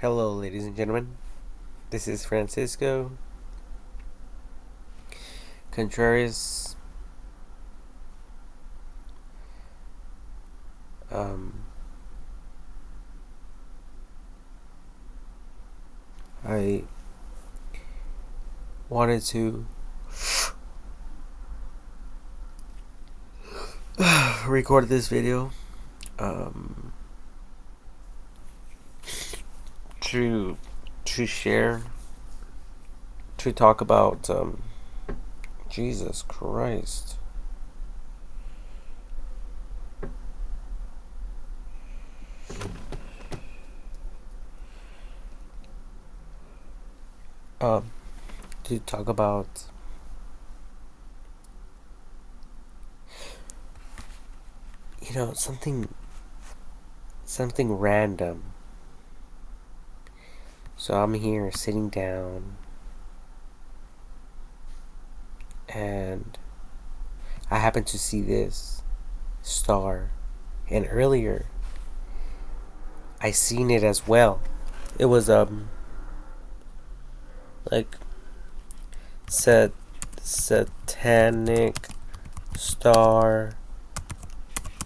Hello, ladies and gentlemen. This is Francisco Contreras. Um, I wanted to record this video to share, to talk about Jesus Christ. Um, to talk about something random. So I'm here sitting down, and I happen to see this star, and earlier I seen it as well. It was like satanic star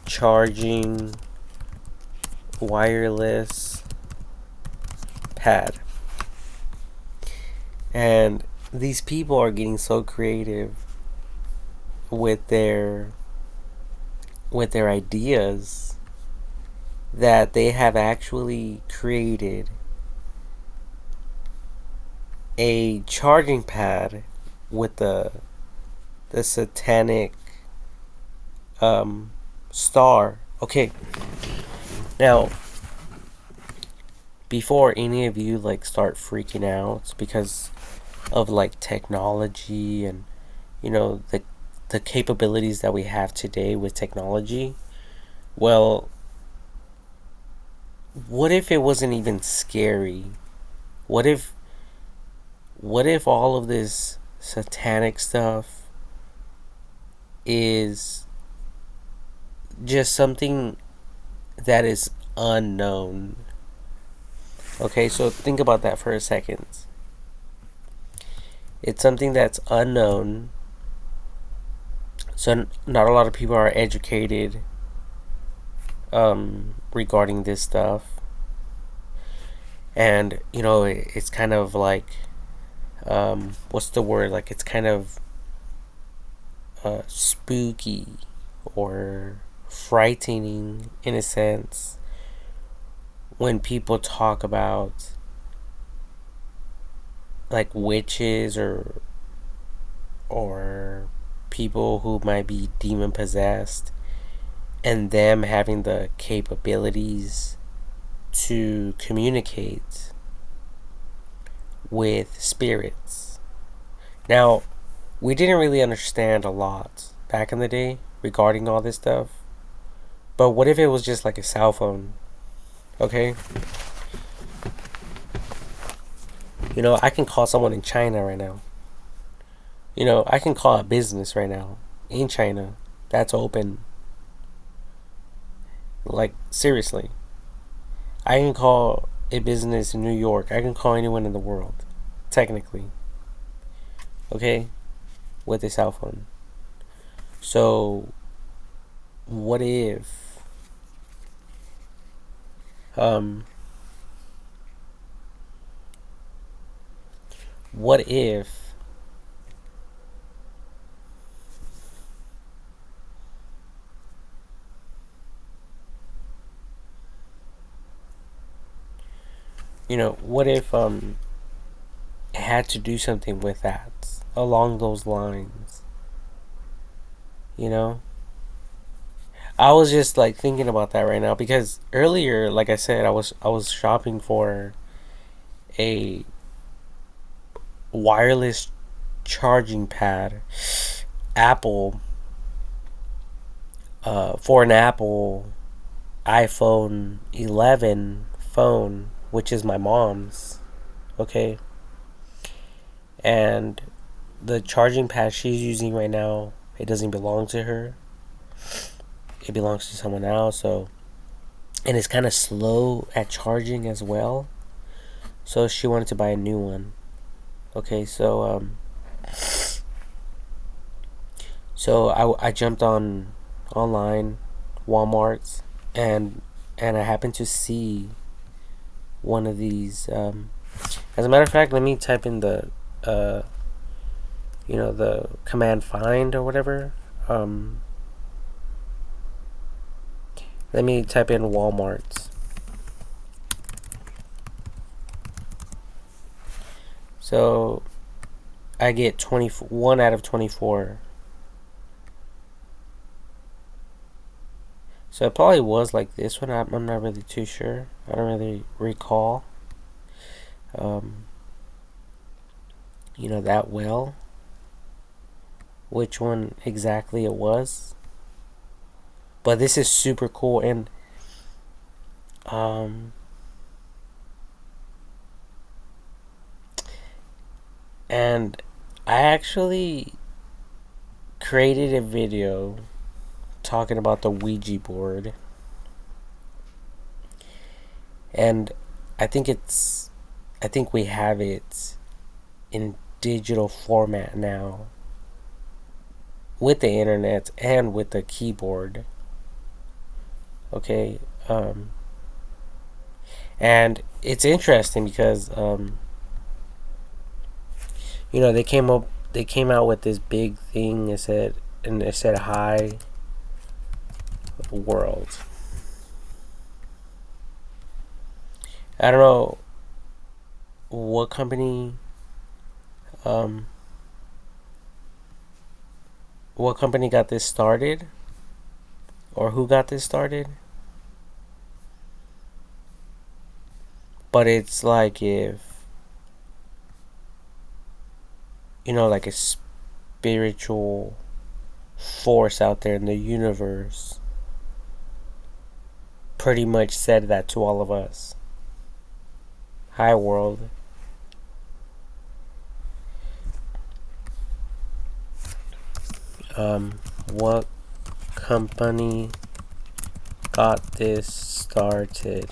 charging wireless pad. And these people are getting so creative with their ideas that they have actually created a charging pad with the satanic star. Okay, now before any of you start freaking out because of technology and the capabilities that we have today with technology, well, what if it wasn't even scary? What if all of this satanic stuff is just something that is unknown? Okay, so think about that for a second. It's something that's unknown, so not a lot of people are educated regarding this stuff. And it's kind of what's the word, it's kind of spooky or frightening in a sense when people talk about witches or people who might be demon possessed, and them having the capabilities to communicate with spirits. Now, we didn't really understand a lot back in the day regarding all this stuff, but what if it was just like a cell phone? Okay, I can call someone in China right now. I can call a business right now in China that's open. Seriously, I can call a business in New York. I can call anyone in the world, technically. Okay, with a cell phone. So, what if what if what if it had to do something with that along those lines? I was just thinking about that right now because earlier, like I said, I was shopping for a wireless charging pad, Apple, for an Apple iPhone 11 phone, which is my mom's. Okay, and the charging pad she's using right now, it doesn't belong to her. It belongs to someone else. So, and it's kind of slow at charging as well. So she wanted to buy a new one. Okay, so I jumped on online, Walmart's, and I happened to see one of these. As a matter of fact, let me type in the the command find or whatever. Let me type in Walmart's. So I get 21 out of 24. So it probably was like this one. I'm not really too sure. I don't really recall, that well, which one exactly it was. But this is super cool, and and I actually created a video talking about the Ouija board, and I think we have it in digital format now with the internet and with the keyboard. Okay, and it's interesting because they came out with this big thing. It said hi world. I don't know what company got this started, or who got this started, but it's like if like a spiritual force out there in the universe pretty much said that to all of us. Hi world. What company got this started?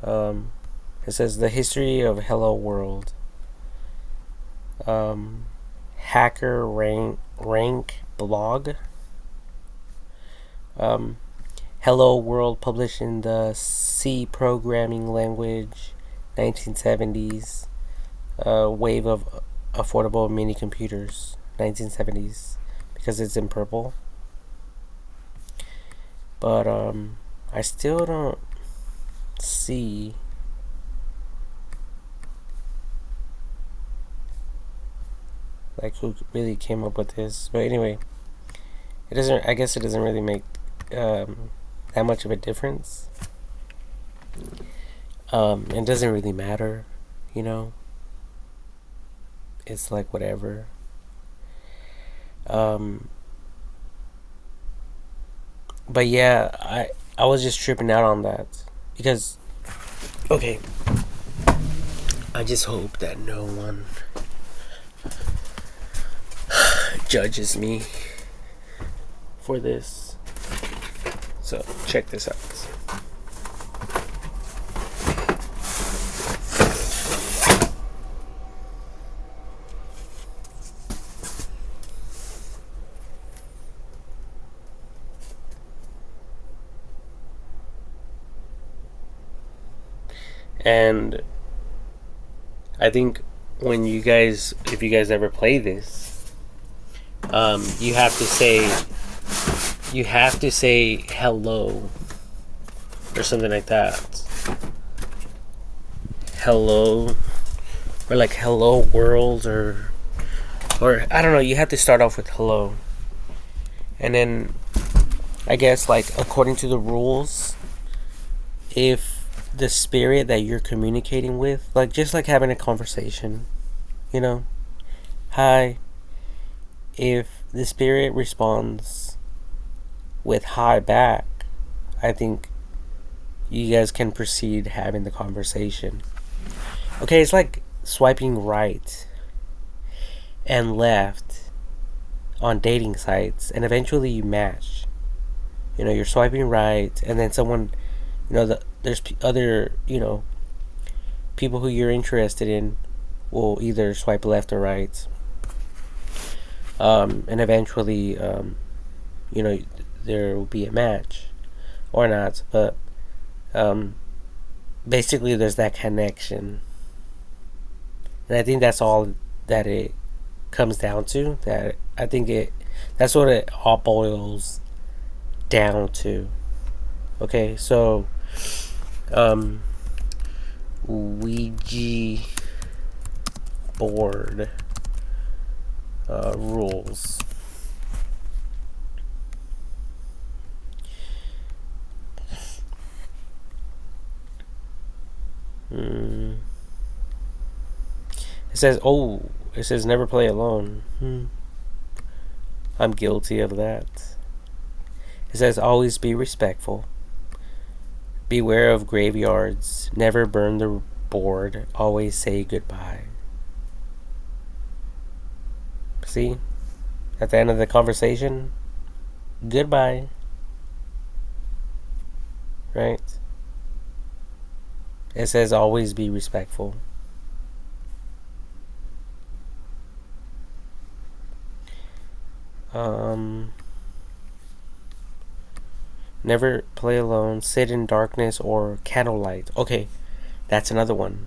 It says the history of Hello World. Hacker rank blog. Hello World, published in the C programming language, 1970s. Wave of affordable mini computers, 1970s, because it's in purple. But I still don't see like who really came up with this. But anyway, I guess it doesn't really make that much of a difference. It doesn't really matter, it's like whatever. But yeah, I was just tripping out on that because, okay, I just hope that no one judges me for this. So check this out. And I think if you guys ever play this, you have to say hello or something like that. Hello, or like hello world, or I don't know. You have to start off with hello, and then I guess like according to the rules, if the spirit that you're communicating with, like just like having a conversation, hi, if the spirit responds with hi back, I think you guys can proceed having the conversation. Okay, it's like swiping right and left on dating sites, and eventually you match. You're swiping right, and then someone There's other, people who you're interested in will either swipe left or right, and eventually, you know, there will be a match or not, but um, basically there's that connection, and I think that's all that it comes down to. That's what it all boils down to. Okay, so um, Ouija board rules. Mm. It says never play alone. I'm guilty of that. It says always be respectful. Beware of graveyards. Never burn the board. Always say goodbye. See? At the end of the conversation, goodbye. Right? It says always be respectful. Never play alone. Sit in darkness or candlelight. Okay, that's another one.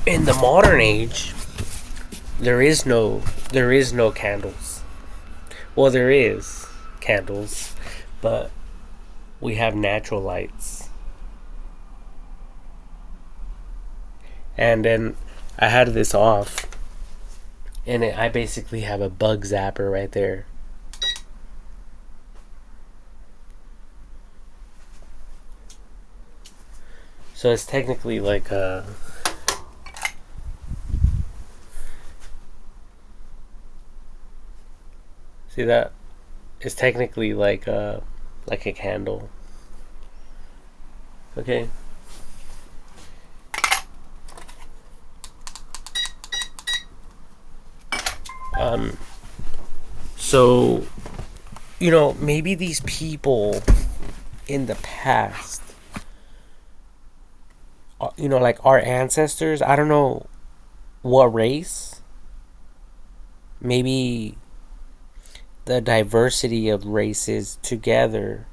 In the modern age, there is no candles. Well, there is candles, but we have natural lights. And then I had this off, and I basically have a bug zapper right there. So it's technically like a... See that? It's technically like a candle. Okay. So, maybe these people in the past, like our ancestors, I don't know what race, maybe the diversity of races together,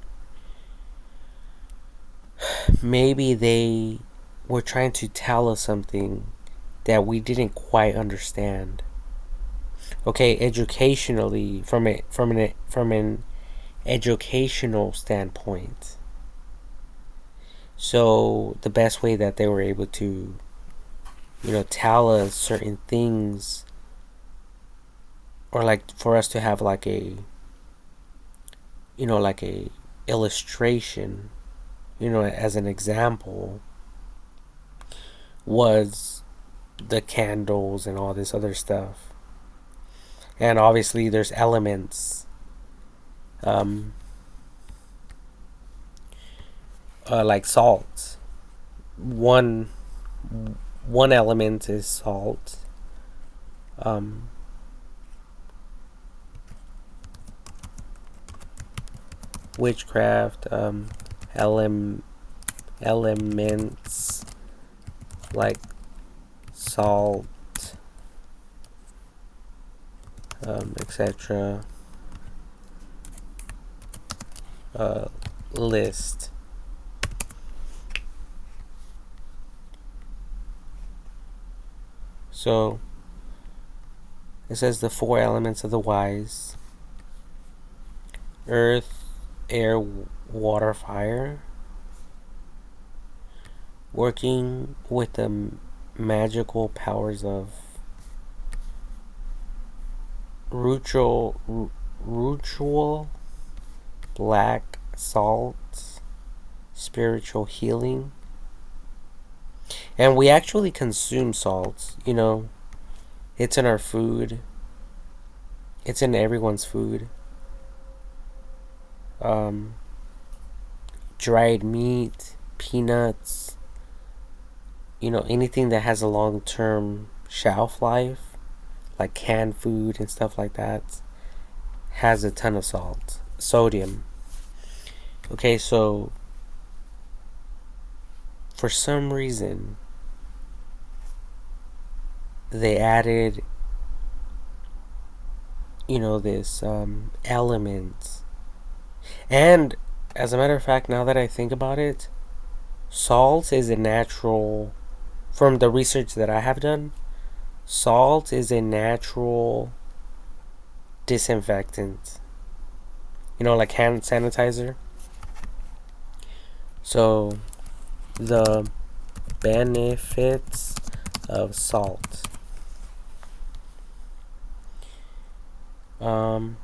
maybe they were trying to tell us something that we didn't quite understand. Okay, educationally, from an educational standpoint. So the best way that they were able to, tell us certain things, or like for us to have like a illustration, as an example, was the candles and all this other stuff. And obviously there's elements, like salt. One element is salt. Witchcraft, elements like salt, etc. List. So it says the 4 elements of the wise: earth, air, water, fire. Working with the magical powers of ritual, black salt, spiritual healing. And we actually consume salt, it's in our food. It's in everyone's food. Dried meat, peanuts, anything that has a long-term shelf life, like canned food and stuff like that, has a ton of salt, sodium. Okay, so for some reason they added, this element. And as a matter of fact, now that I think about it, salt is a natural, from the research that I have done, salt is a natural disinfectant. Like hand sanitizer. So, the benefits of salt. Um,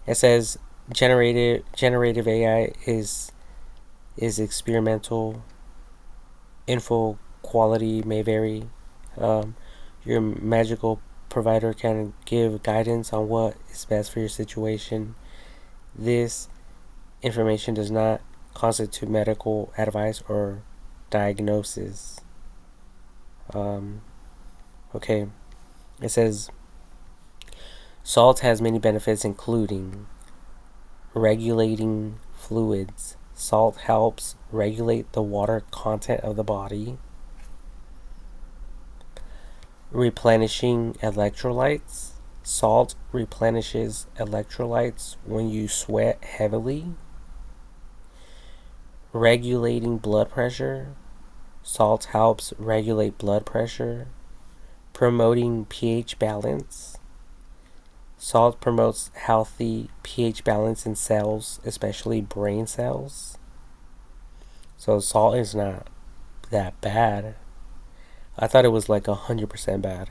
it says generative AI is experimental. Info quality may vary. Your magical provider can give guidance on what is best for your situation. This information does not constitute medical advice or diagnosis. Okay, it says salt has many benefits, including regulating fluids. Salt helps regulate the water content of the body. Replenishing electrolytes. Salt replenishes electrolytes when you sweat heavily. Regulating blood pressure. Salt helps regulate blood pressure. Promoting pH balance. Salt promotes healthy pH balance in cells, especially brain cells. So salt is not that bad. I thought it was like 100% bad.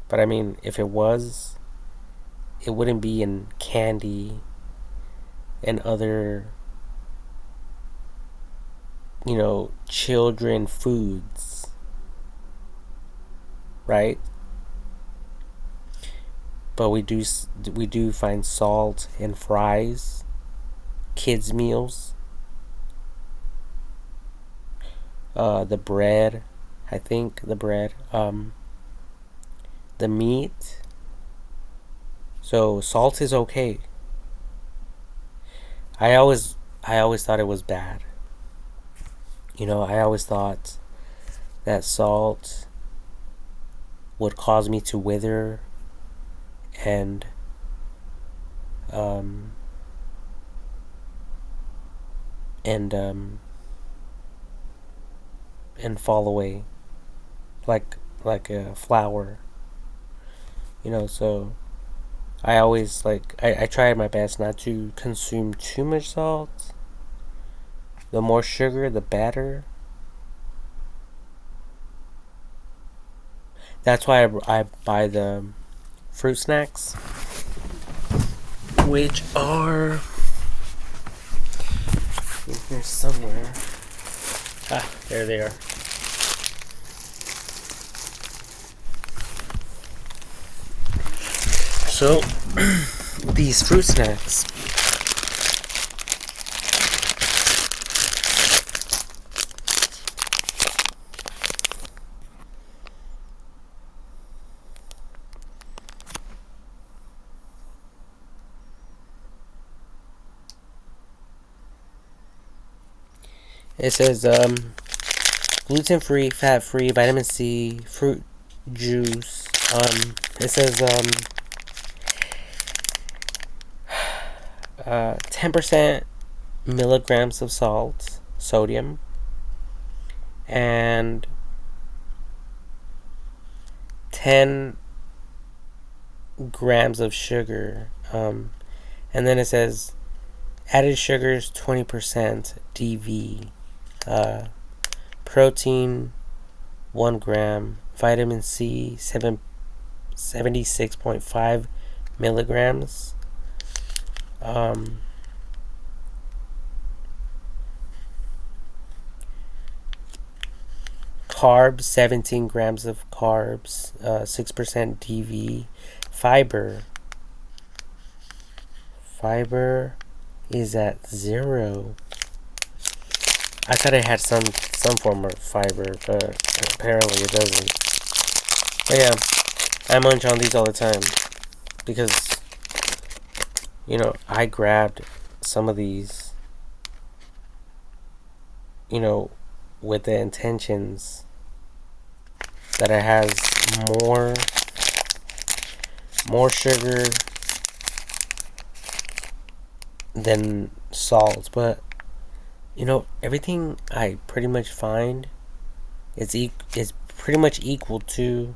But I mean, if it was, it wouldn't be in candy and other, children foods, right? But we do find salt in fries, kids' meals, the bread. I think the bread, the meat. So salt is okay. I always thought it was bad. I always thought that salt would cause me to wither and and um and fall away like a flower. So I always I tried my best not to consume too much salt. The more sugar, the better. That's why I buy the fruit snacks, which are in here somewhere. There they are. So, these fruit snacks, it says gluten-free, fat-free, vitamin C, fruit juice. It says 10% milligrams of salt, sodium, and 10 grams of sugar. And then it says added sugars 20% DV. Protein 1 gram. Vitamin C 76.5 milligrams. Carbs 17 grams of carbs, 6% DV. Fiber is at 0. I thought it had some form of fiber, but apparently it doesn't. But yeah, I munch on these all the time because I grabbed some of these, you know, with the intentions that it has more sugar than salt, but you know, everything I pretty much find is pretty much equal to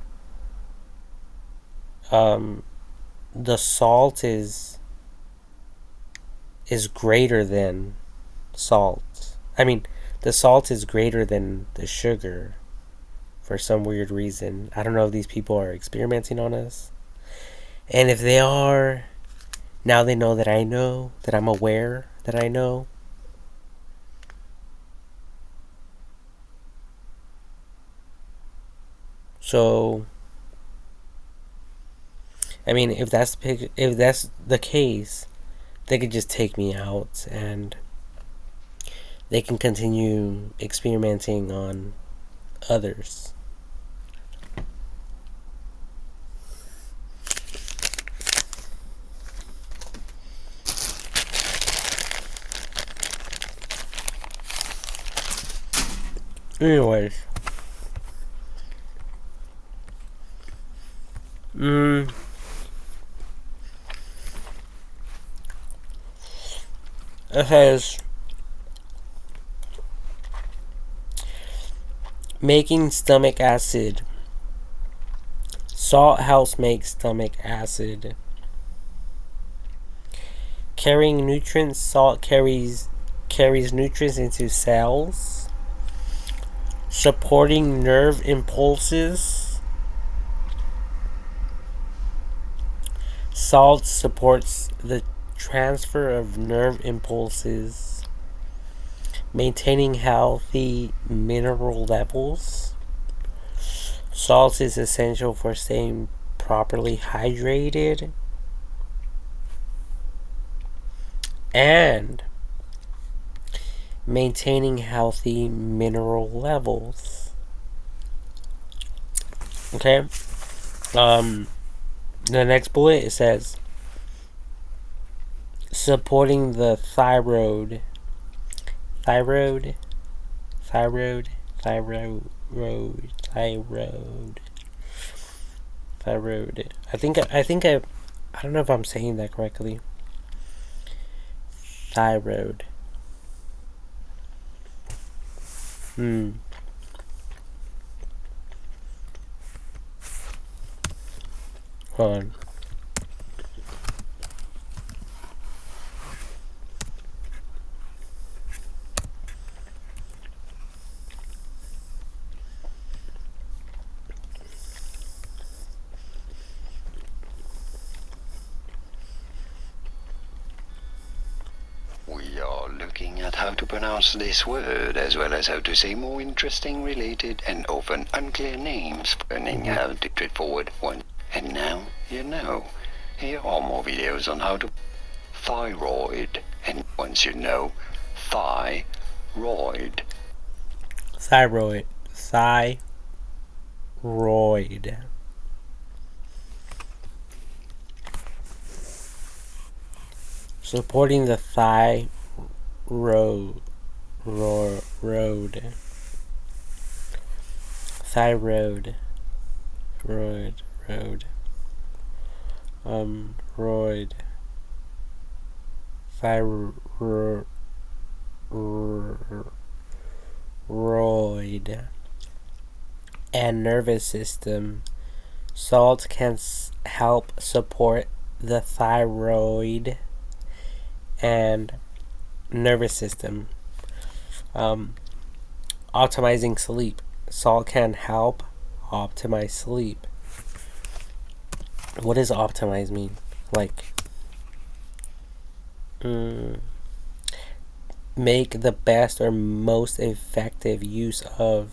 the salt is greater than salt. I mean, the salt is greater than the sugar for some weird reason. I don't know if these people are experimenting on us. And if they are, now they know that I know, that I'm aware that I know. So, I mean, if that's the case, they could just take me out and they can continue experimenting on others. Anyways, it says making stomach acid. Salt helps make stomach acid. Carrying nutrients. Salt carries nutrients into cells. Supporting nerve impulses. Salt supports the transfer of nerve impulses. Maintaining healthy mineral levels. Salt is essential for staying properly hydrated and maintaining healthy mineral levels. Okay. The next bullet, it says supporting the thyroid. Thyroid. I don't know if I'm saying that correctly. Thyroid. Hold on. We are looking at how to pronounce this word, as well as how to say more interesting, related, and often unclear names, learning how to straightforward one. And now you know. Here are more videos on how to thyroid, and once you know thyroid. Thyroid. Supporting the thyroid. Thyroid. Roid. Thyroid. And nervous system. Salt can help support the thyroid and nervous system. Optimizing sleep. Salt can help optimize sleep. What does optimize mean? Like, make the best or most effective use of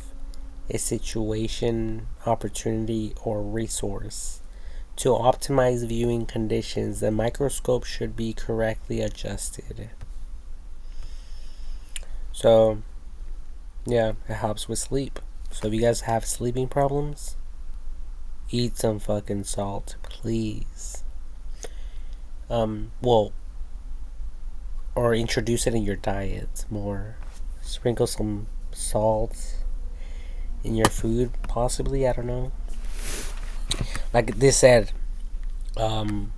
a situation, opportunity, or resource. To optimize viewing conditions, the microscope should be correctly adjusted. So, yeah, it helps with sleep. So if you guys have sleeping problems, eat some fucking salt, please. Well, or introduce it in your diet more. Sprinkle some salt in your food, possibly. I don't know. Like this said, um,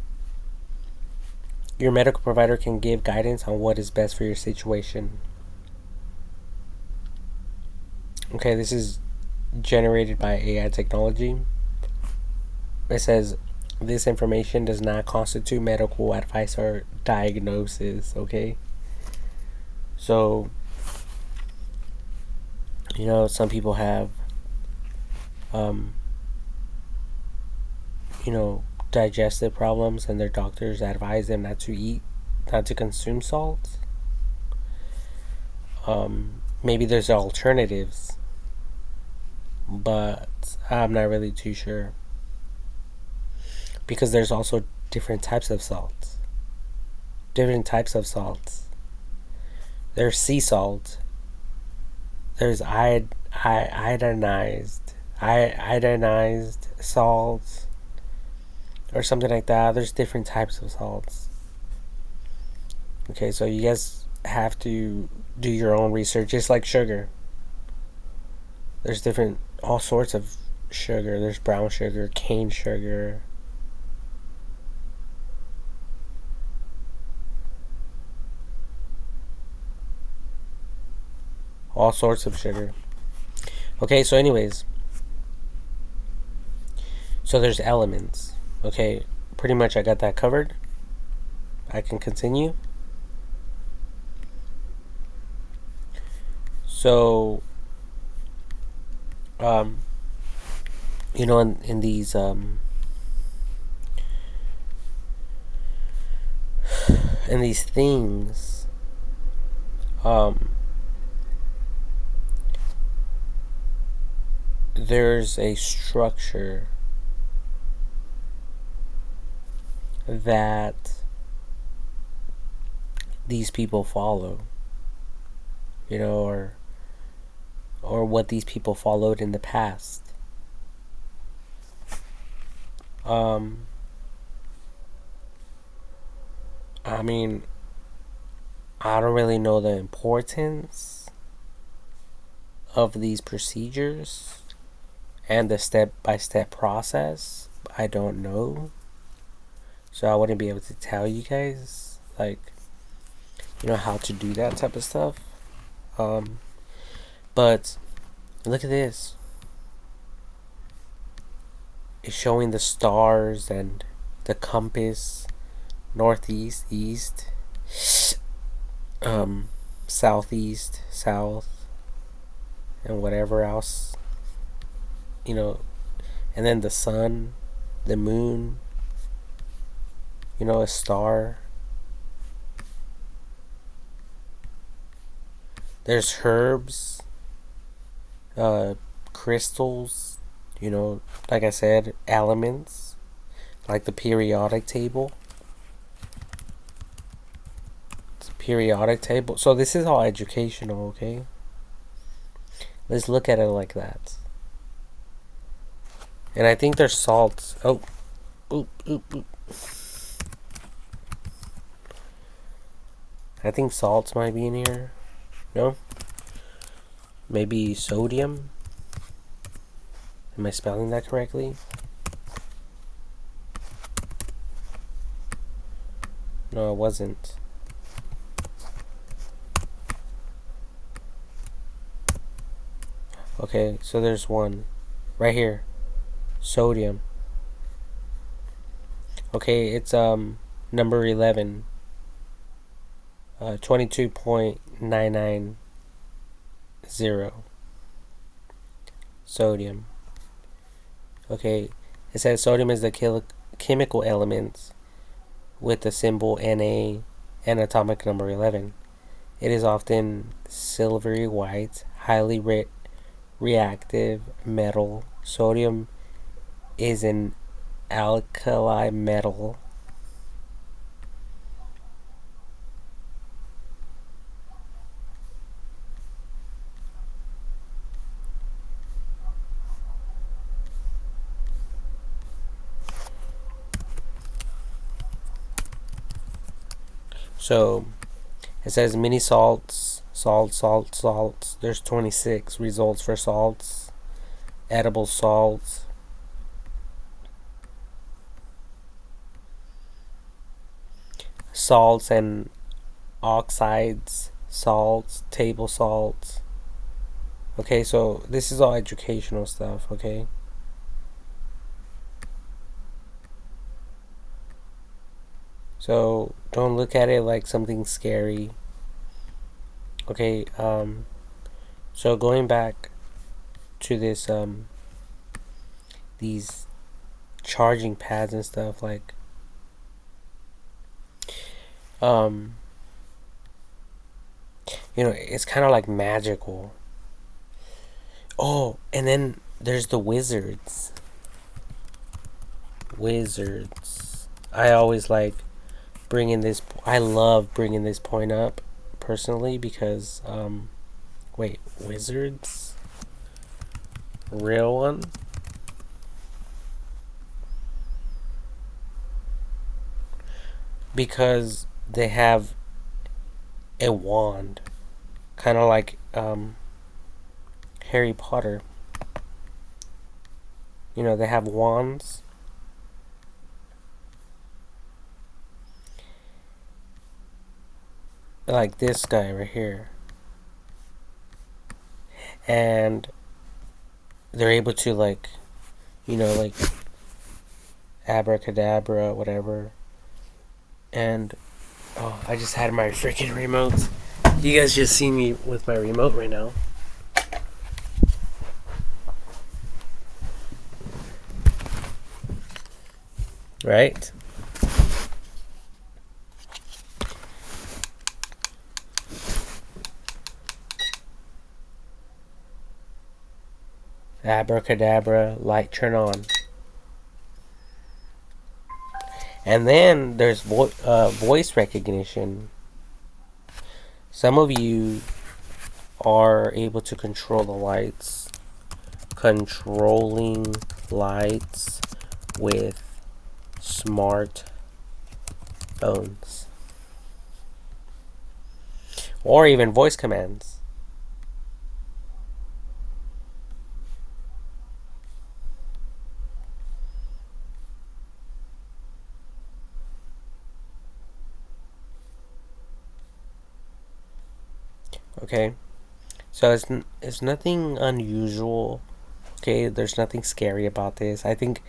your medical provider can give guidance on what is best for your situation. Okay, this is generated by AI technology. It says this information does not constitute medical advice or diagnosis. Okay, so some people have, um, digestive problems, and their doctors advise them not to consume salt. Maybe there's alternatives, but I'm not really too sure, because there's also different types of salt. Different types of salts. There's sea salt. There's iodinized salts, or something like that. There's different types of salts. Okay, so you guys have to do your own research. Just like sugar. There's all sorts of sugar. There's brown sugar, cane sugar. All sorts of sugar. Okay, so anyways. So there's elements. Okay, pretty much I got that covered. I can continue. So, in these, in these things, there's a structure that these people follow, or what these people followed in the past. I mean, I don't really know the importance of these procedures and the step-by-step process. I don't know. So I wouldn't be able to tell you guys, like, how to do that type of stuff. But look at this. It's showing the stars and the compass, northeast, east, southeast, south, and whatever else, and then the sun, the moon, a star. There's herbs, crystals, like I said, elements, like the periodic table. It's a periodic table. So this is all educational, okay? Let's look at it like that. And I think there's salts. Oh, oop, oop, oop. I think salts might be in here. No? Maybe sodium? Am I spelling that correctly? No, I wasn't. Okay, so there's one. Right here. Sodium. Okay, it's number 11. 22.990. Sodium. Okay, it says sodium is the chemical element with the symbol Na and atomic number 11. It is often silvery white, highly reactive metal. Sodium is an alkali metal. So It says mini salts, salts. There's 26 results for salts, edible salts. Salts and oxides, salts, table salts. Okay, so this is all educational stuff, okay? So don't look at it like something scary. Okay, so going back to this these charging pads and stuff, like it's kind of like magical. Oh, and then there's the wizards. I always like I love bringing this point up personally because wait, wizards? Real one? Because they have a wand, kind of like Harry Potter. They have wands. Like this guy right here. And they're able to like abracadabra, whatever. And oh, I just had my freaking remote. You guys just see me with my remote right now. Right? Abracadabra, light turn on. And then there's voice recognition. Some of you are able to control the lights. Controlling lights with smart phones. Or even voice commands. Okay, so it's nothing unusual. Okay, there's nothing scary about this. I think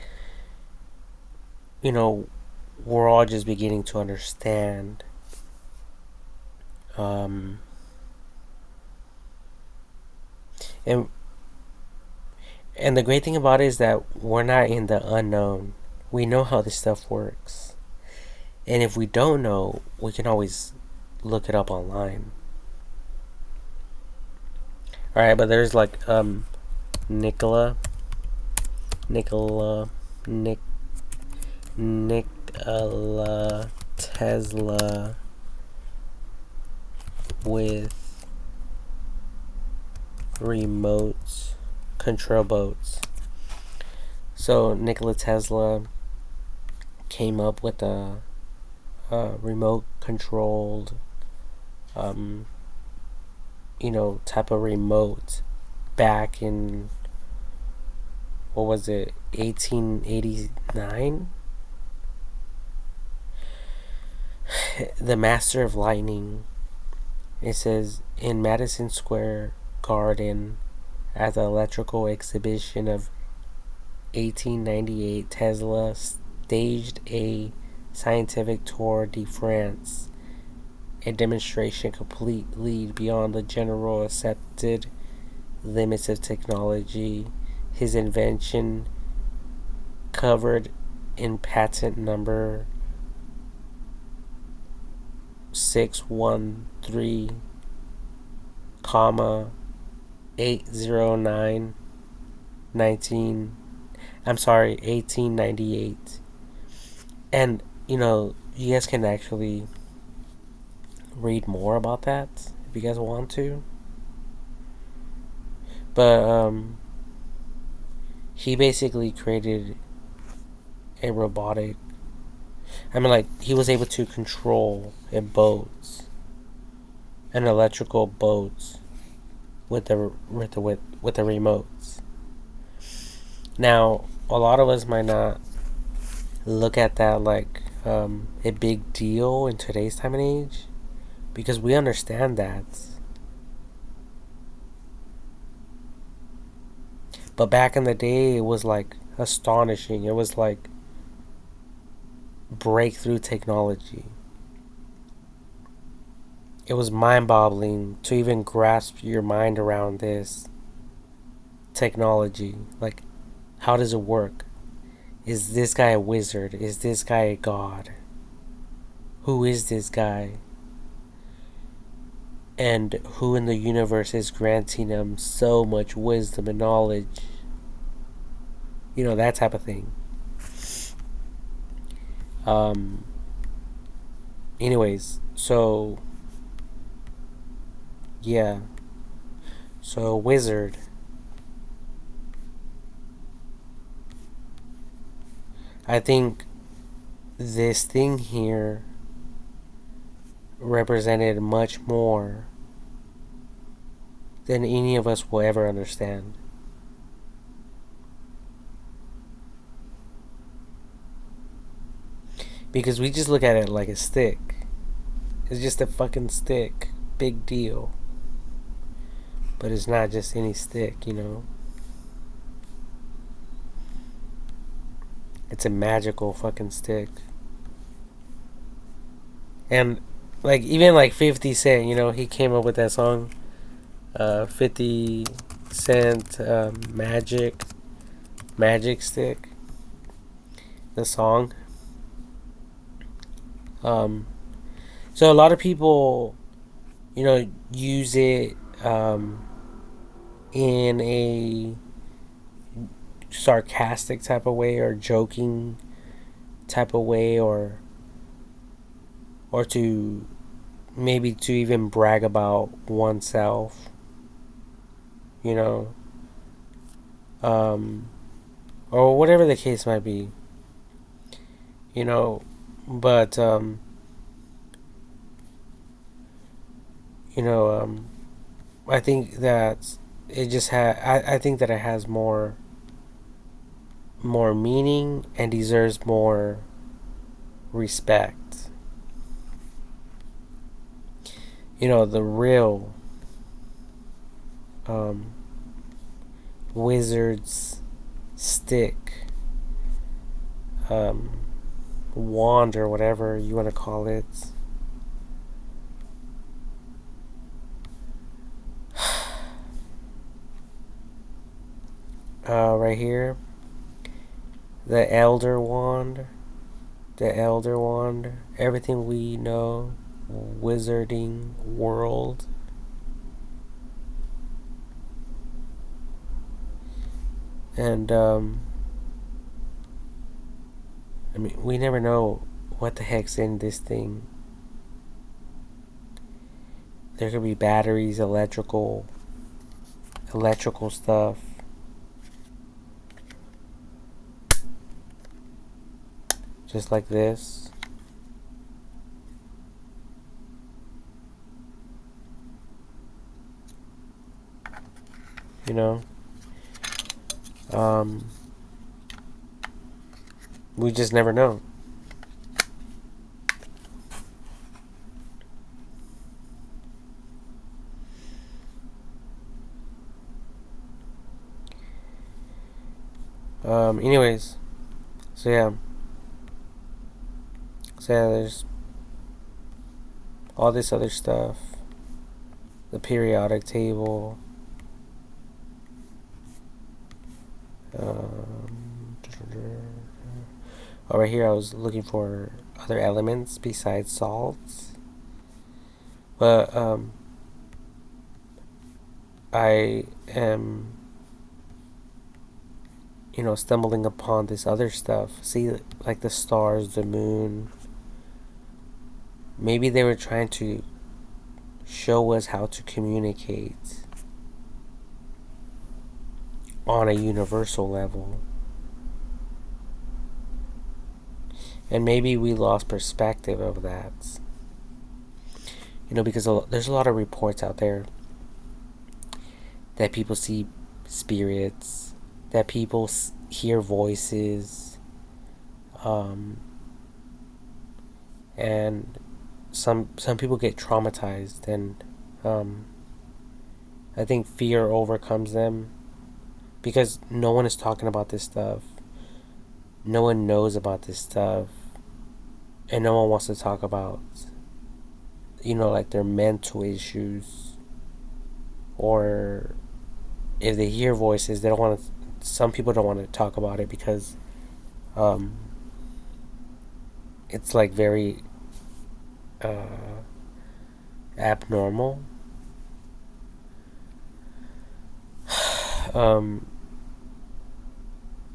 we're all just beginning to understand. And the great thing about it is that we're not in the unknown. We know how this stuff works, and if we don't know, we can always look it up online. Alright, but there's like Nikola Tesla with remote control boats. So Nikola Tesla came up with a remote controlled type of remote back in, what was it, 1889? The Master of Lightning. It says, in Madison Square Garden at the electrical exhibition of 1898, Tesla staged a scientific tour de France, a demonstration completely beyond the general accepted limits of technology. His invention, covered in patent number 613, 809 1898. And you guys can actually read more about that if you guys want to. But he basically created a robotic, he was able to control a boat and electrical boats with the remotes. Now, a lot of us might not look at that like a big deal in today's time and age because we understand that. But back in the day, it was like astonishing. It was like breakthrough technology. It was mind boggling to even grasp your mind around this technology. Like, how does it work? Is this guy a wizard? Is this guy a god? Who is this guy? And who in the universe is granting him so much wisdom and knowledge? You know, that type of thing. Um, Anyways, so yeah. So, wizard. I think this thing here represented much more than any of us will ever understand. Because we just look at it like a stick. It's just a fucking stick. Big deal. But it's not just any stick, you know? It's a magical fucking stick. And, like, even like 50 Cent, you know, he came up with that song. 50 Cent Magic Stick. The song. So a lot of people, you know, use it in a sarcastic type of way or joking type of way, or to maybe to even brag about oneself, you know, or whatever the case might be, you know, but you know, I think that it just I think that it has more meaning and deserves more respect. You know, the real wizard's stick, wand, or whatever you want to call it. Right here, the elder wand. Everything we know, wizarding world. And I mean, we never know what the heck's in this thing. There could be batteries, electrical stuff. Just like this. You know? We just never know. Anyways, so yeah. So yeah, there's all this other stuff. The periodic table. Over here I was looking for other elements besides salts. But I am, you know, stumbling upon this other stuff. See, like the stars, the moon. Maybe they were trying to show us how to communicate on a universal level. And maybe we lost perspective of that. Because there's a lot of reports out there that people see spirits, that people hear voices, um, and some people get traumatized, and um, I think fear overcomes them because no one is talking about this stuff. No one knows about this stuff, and no one wants to talk about, like their mental issues, or if they hear voices, they don't want to. Some people don't want to talk about it because um, it's like very uh, abnormal. Um,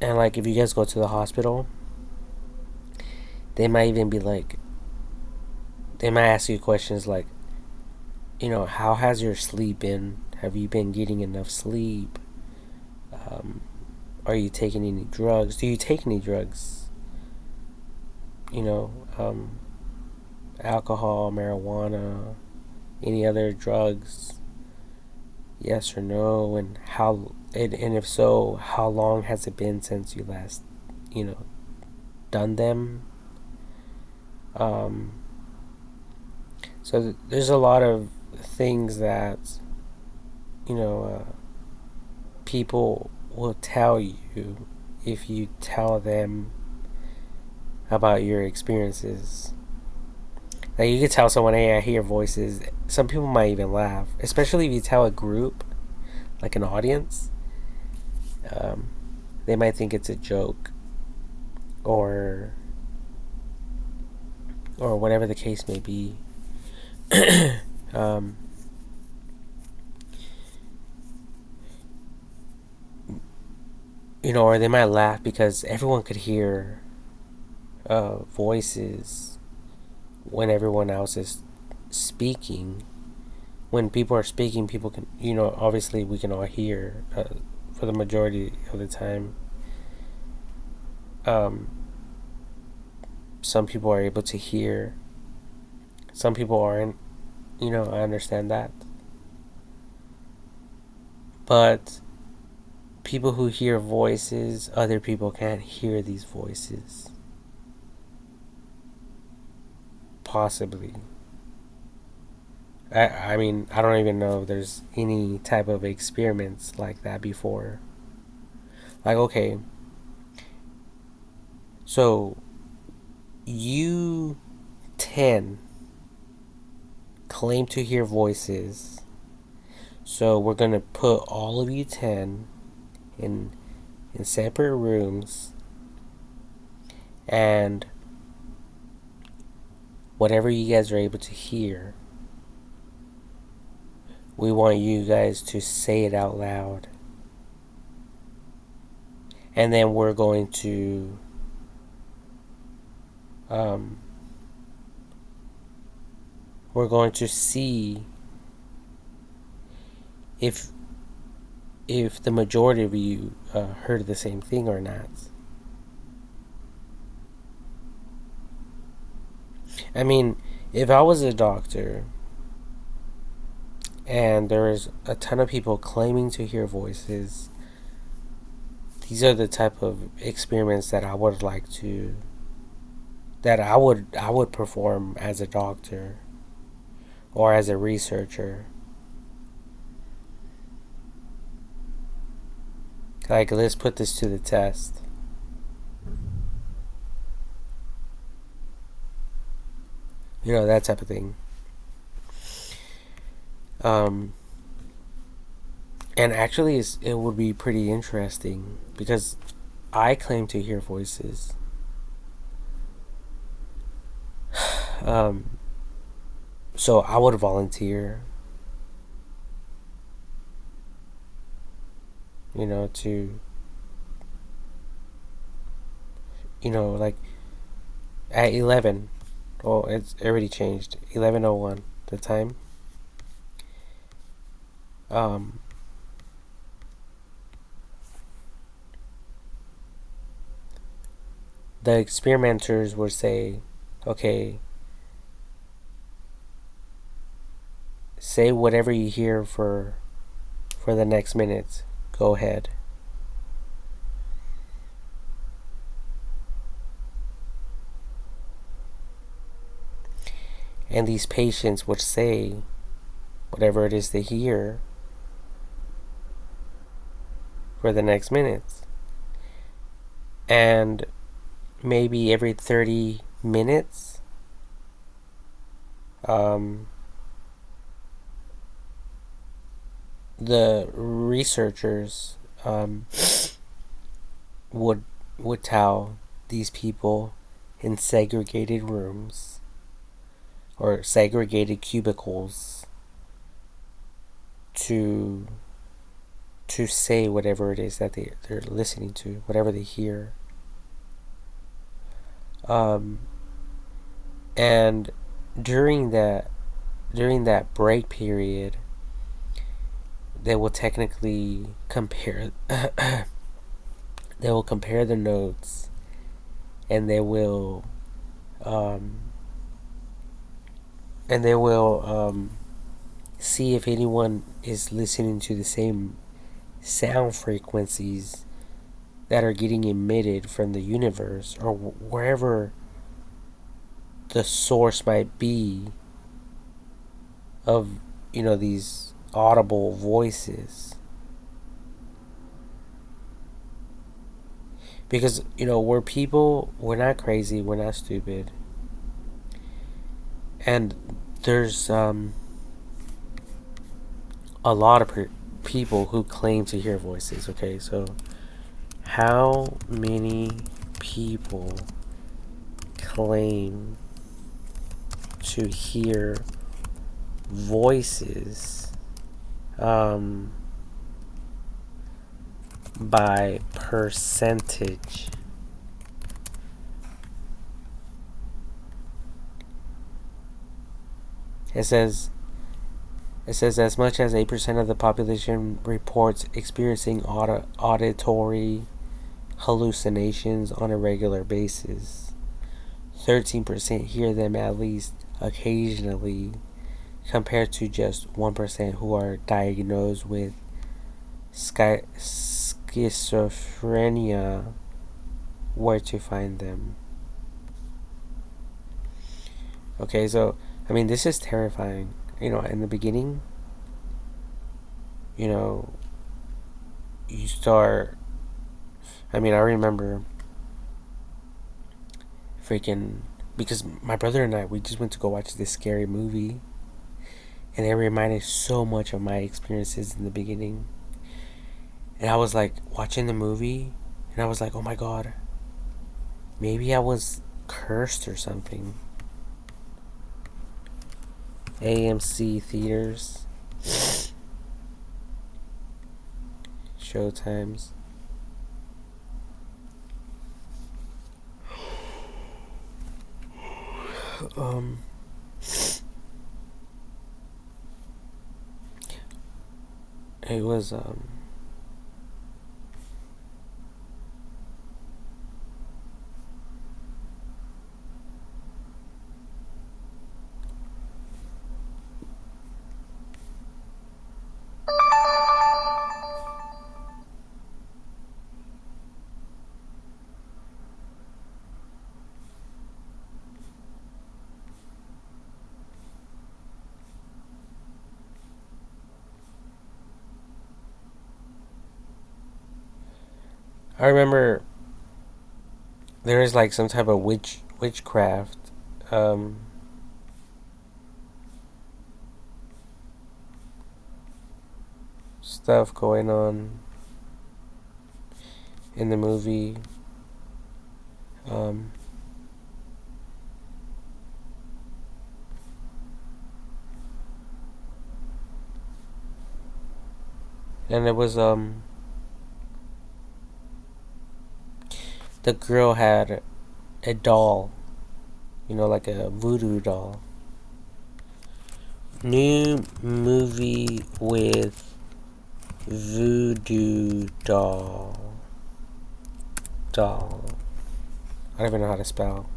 and like if you guys go to the hospital, they might even be like, they might ask you questions like, how has your sleep been? Have you been getting enough sleep? Um, are you taking any drugs? Do you take any drugs? You know, um, Alcohol, marijuana, any other drugs? Yes or no? And and if so, how long has it been since you last, you know, done them? Um, so there's a lot of things that, people will tell you if you tell them about your experiences. Like you could tell someone, "Hey, I hear voices." Some people might even laugh, especially if you tell a group, like an audience. Um, they might think it's a joke, or whatever the case may be. um, or they might laugh because everyone could hear voices when everyone else is speaking. When people are speaking, people can, obviously we can all hear for the majority of the time. Um, some people are able to hear, some people aren't. I understand that. But people who hear voices, other people can't hear these voices. Possibly. I mean, I don't even know if there's any type of experiments like that before. Like, okay, so you 10 claim to hear voices. So we're going to put all of you 10 in separate rooms, and whatever you guys are able to hear, we want you guys to say it out loud. And then we're going to see if the majority of you heard the same thing or not. I mean, if I was a doctor and there is a ton of people claiming to hear voices, these are the type of experiments that I would like to, that I would perform as a doctor or as a researcher. Like, let's put this to the test. That type of thing. And actually, it would be pretty interesting because I claim to hear voices. So I would volunteer, to, like at 11. Oh, it's already changed. 11:01, the time. Um, the experimenters would say, okay, Say whatever you hear for the next minute. Go ahead. And these patients would say whatever it is they hear for the next minutes. And maybe every 30 minutes, the researchers would tell these people in segregated rooms or segregated cubicles to say whatever it is that they're listening to, whatever they hear. And during that break period, they will technically compare they will compare the notes, and they will see if anyone is listening to the same sound frequencies that are getting emitted from the universe or wherever the source might be of, these audible voices. Because, we're not crazy, we're not stupid. And there's a lot of people who claim to hear voices, okay? So, how many people claim to hear voices by percentage? It says as much as 8% of the population reports experiencing auditory hallucinations on a regular basis. 13% hear them at least occasionally, compared to just 1% who are diagnosed with schizophrenia. Where to find them? Okay, so this is terrifying. In the beginning, you start. I remember freaking, because my brother and I, we just went to go watch this scary movie, and it reminded so much of my experiences in the beginning. And I was like watching the movie, and I was like, oh my god, maybe I was cursed or something. AMC theaters, showtimes. It was I remember there is like some type of witchcraft stuff going on in the movie. And it was the girl had a doll, like a voodoo doll. New movie with voodoo doll. I don't even know how to spell.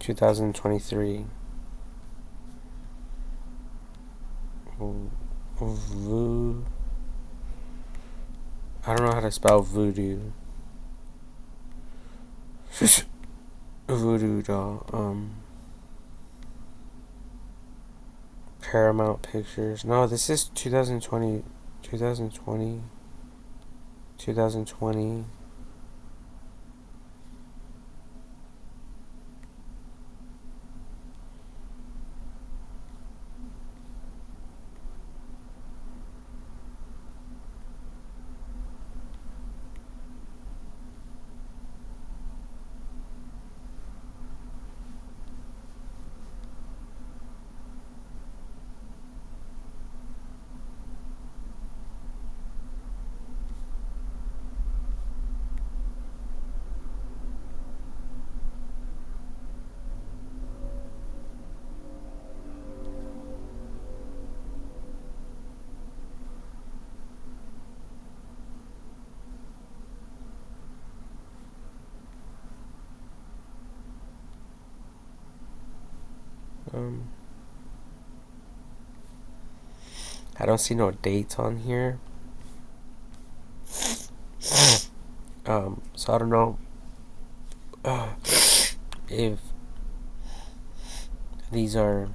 2023. I don't know how to spell voodoo. Voodoo doll. Paramount Pictures. No, this is 2020. 2020. 2020. I don't see no dates on here. So I don't know if these are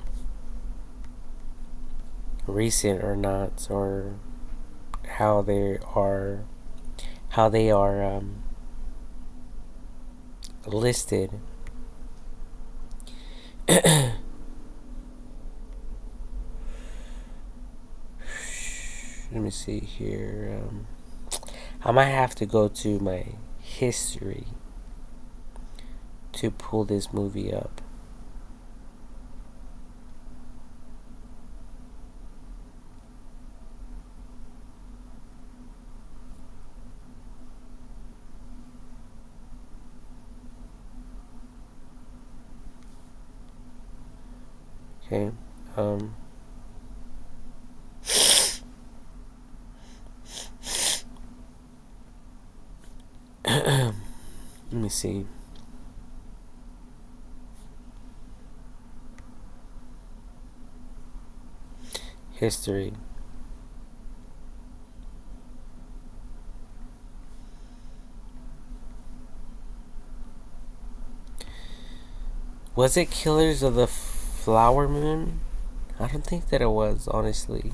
recent or not, or how they are listed. Let me see here. I might have to go to my history to pull this movie up. Okay. Let me see. History. Was it Killers of the Flower Moon? I don't think that it was, honestly.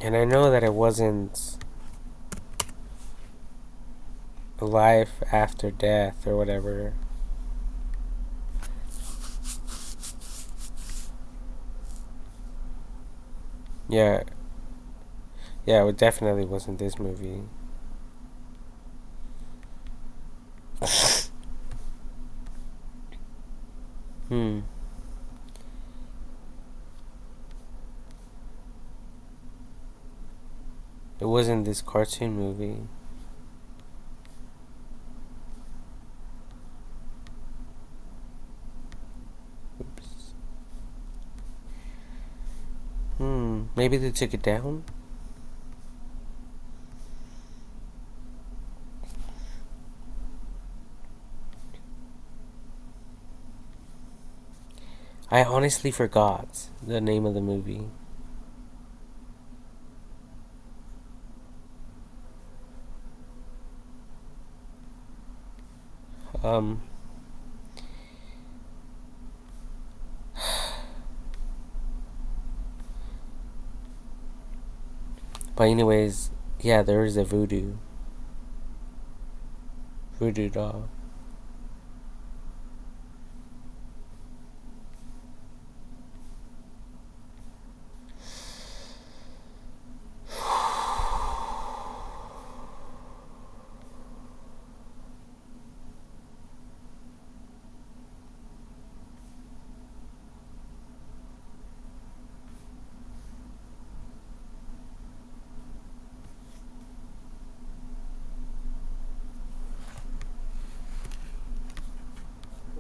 And I know that it wasn't Life After Death or whatever. Yeah. Yeah, it definitely wasn't this movie. It wasn't this cartoon movie. Oops. Maybe they took it down? I honestly forgot the name of the movie. But anyways, yeah, there is a voodoo doll.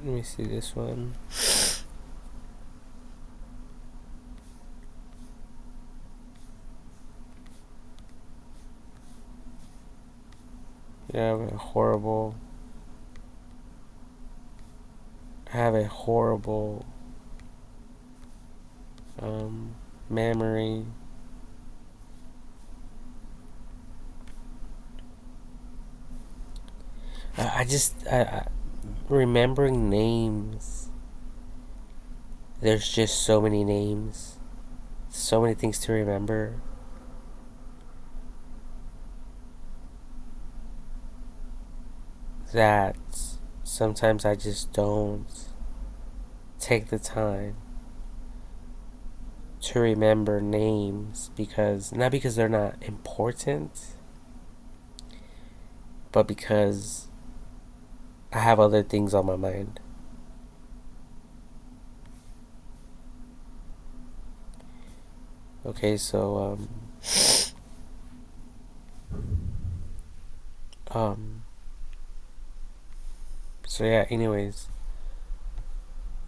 Let me see this one. I have a horrible memory. I remembering names. There's just so many names, so many things to remember. That sometimes I just don't take the time to remember names because, not because they're not important, but because I have other things on my mind. Okay, so so yeah, anyways,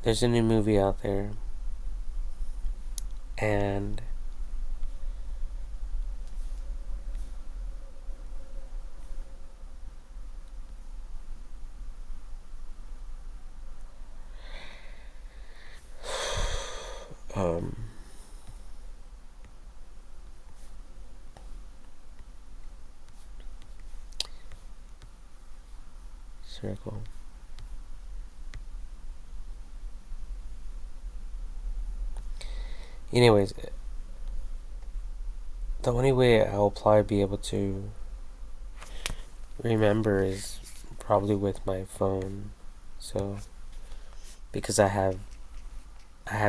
there's a new movie out there, and circle. Anyways, the only way I'll probably be able to remember is probably with my phone. So because I have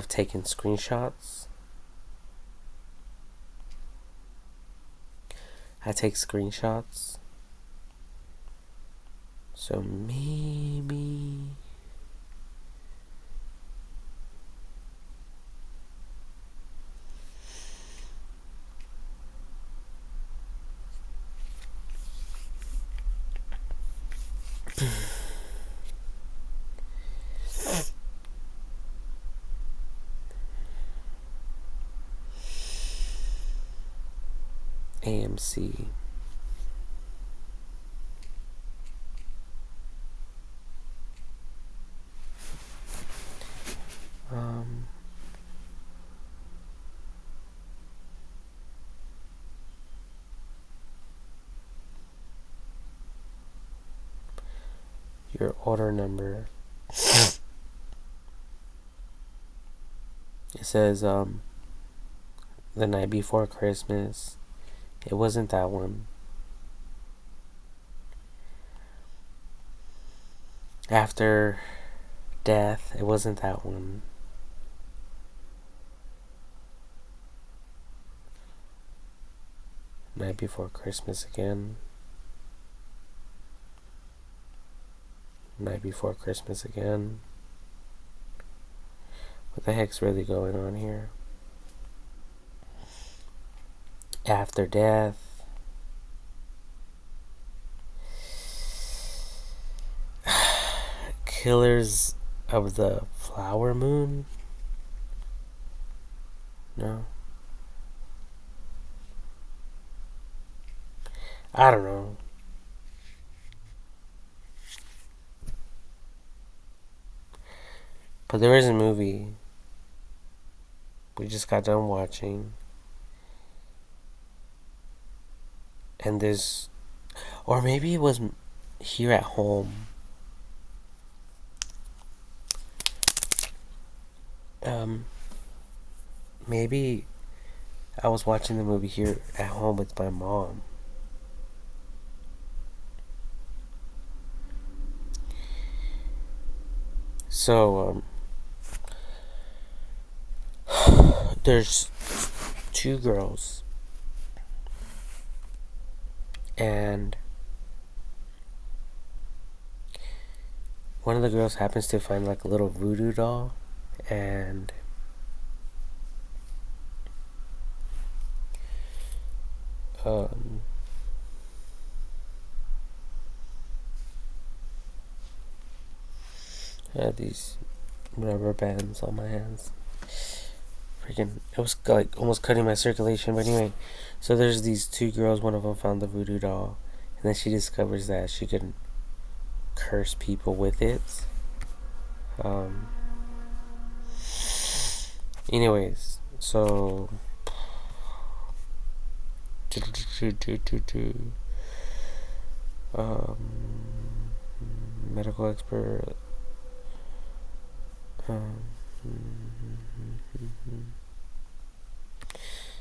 taken screenshots. I take screenshots. So maybe AMC. Your order number. It says the night before Christmas. It wasn't that one. After death. It wasn't that one. Night before Christmas again. Night before Christmas again. What the heck's really going on here? After death. Killers of the Flower Moon? No. I don't know. But there is a movie we just got done watching. And there's, or maybe it was here at home. Maybe I was watching the movie here at home with my mom. So, there's two girls, and one of the girls happens to find like a little voodoo doll, and I had these rubber bands on my hands. Freaking, it was like almost cutting my circulation. But anyway, so there's these two girls. One of them found the voodoo doll, And then she discovers that she can curse people with it. Um, anyways, so um, medical expert.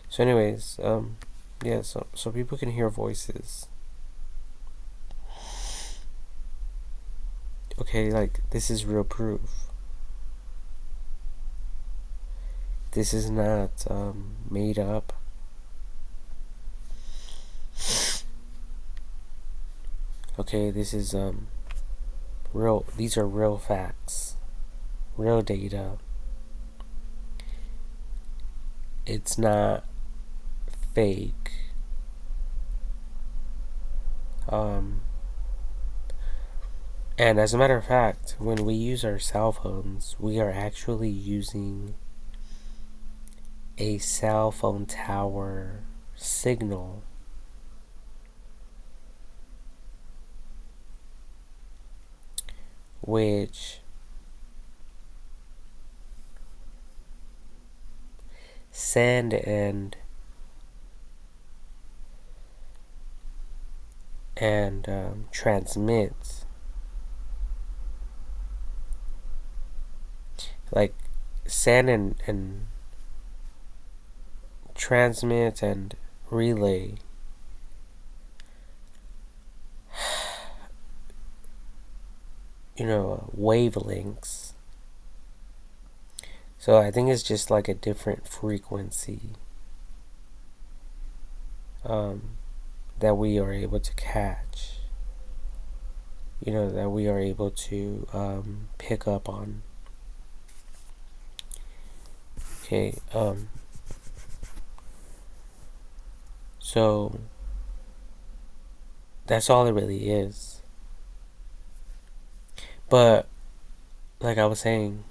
So, anyways, yeah. So people can hear voices. Okay, like this is real proof. This is not made up. Okay, this is real. These are real facts, real data. It's not fake. And as a matter of fact, when we use our cell phones, we are actually using a cell phone tower signal. Which send and transmit, like send and transmit and relay wavelengths. So I think it's just like a different frequency that we are able to catch, that we are able to pick up on. Okay, so that's all it really is. But like I was saying,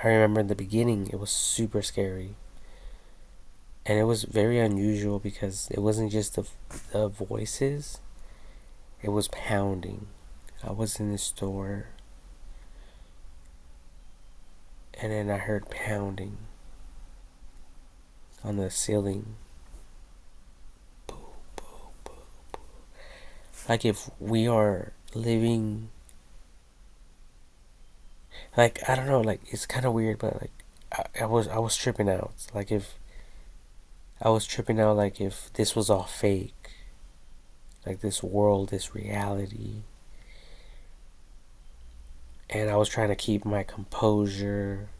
I remember in the beginning it was super scary. And it was very unusual because it wasn't just the voices, it was pounding. I was in the store and then I heard pounding on the ceiling. Boom, boom, boom, boom. Like if we are living, like, I don't know, like it's kind of weird, but like I was tripping out. Like if I was tripping out, like if this was all fake, like this world, this reality. And I was trying to keep my composure,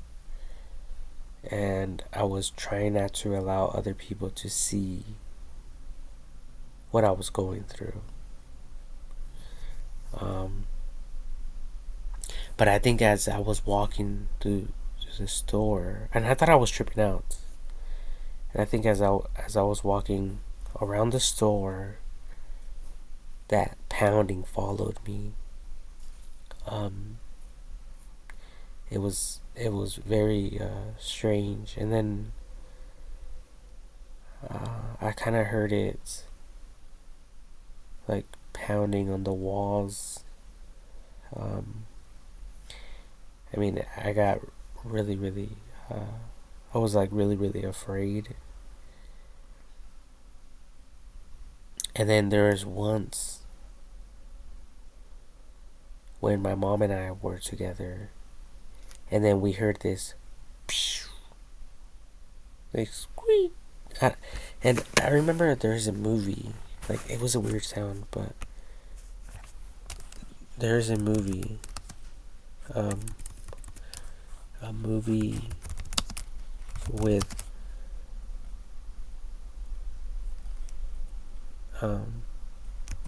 and I was trying not to allow other people to see what I was going through. But I think as I was walking through the store, and I thought I was tripping out, and I think as I was walking around the store, that pounding followed me. It was very strange, and then I kind of heard it like pounding on the walls. I mean, I got really, really, I was like really, really afraid. And then there was once when my mom and I were together, and then we heard this, like squeak. And I remember there's a movie, like it was a weird sound, but there's a movie, a movie with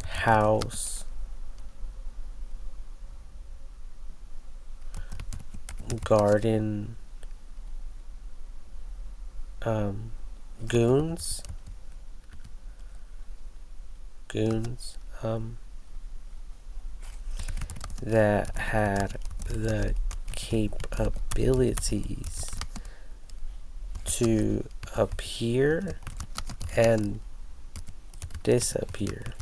house, garden, goons, that had the capabilities to appear and disappear.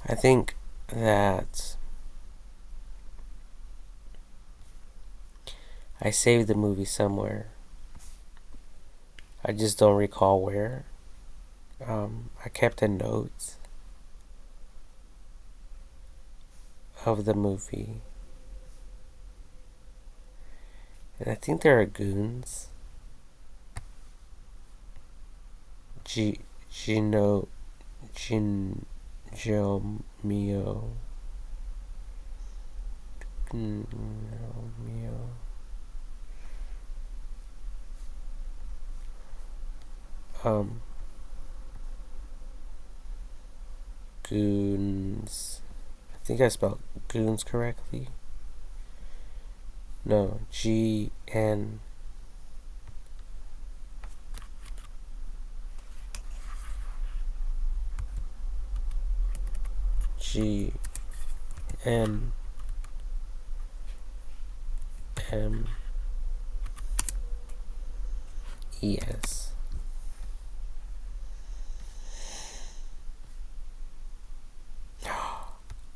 I think that I saved the movie somewhere. I just don't recall where. I kept a note of the movie. And I think there are goons. Gino, Mio. Goons. I think I spelled goons correctly. No, G-N. G-N-M-E-S.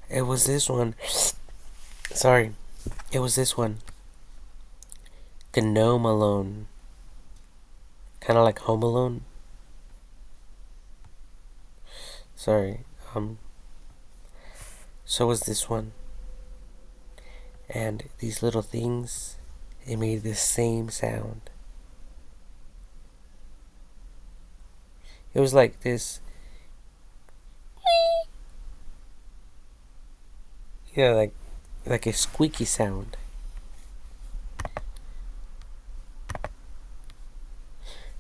It was this one. Sorry. It was this one. Gnome Alone. Kind of like Home Alone. Sorry. So was this one. And these little things, it made the same sound. It was like this. Yeah, like a squeaky sound.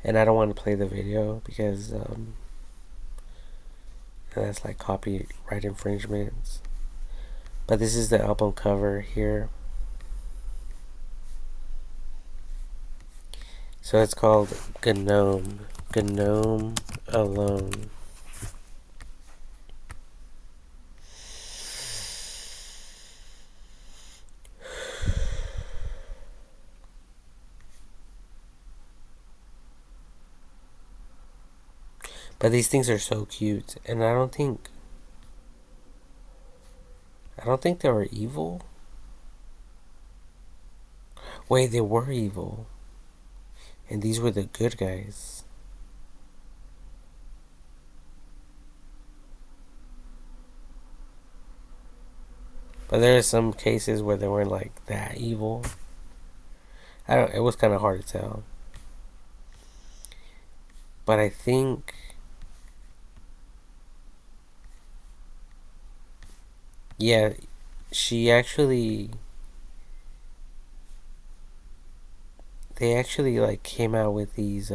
And I don't want to play the video because that's like copyright infringements. But this is the album cover here. So it's called Gnome Alone. But these things are so cute, and I don't think they were evil. Wait, they were evil. And these were the good guys. But there are some cases where they weren't like that evil. It was kind of hard to tell. But I think yeah, they actually like came out with these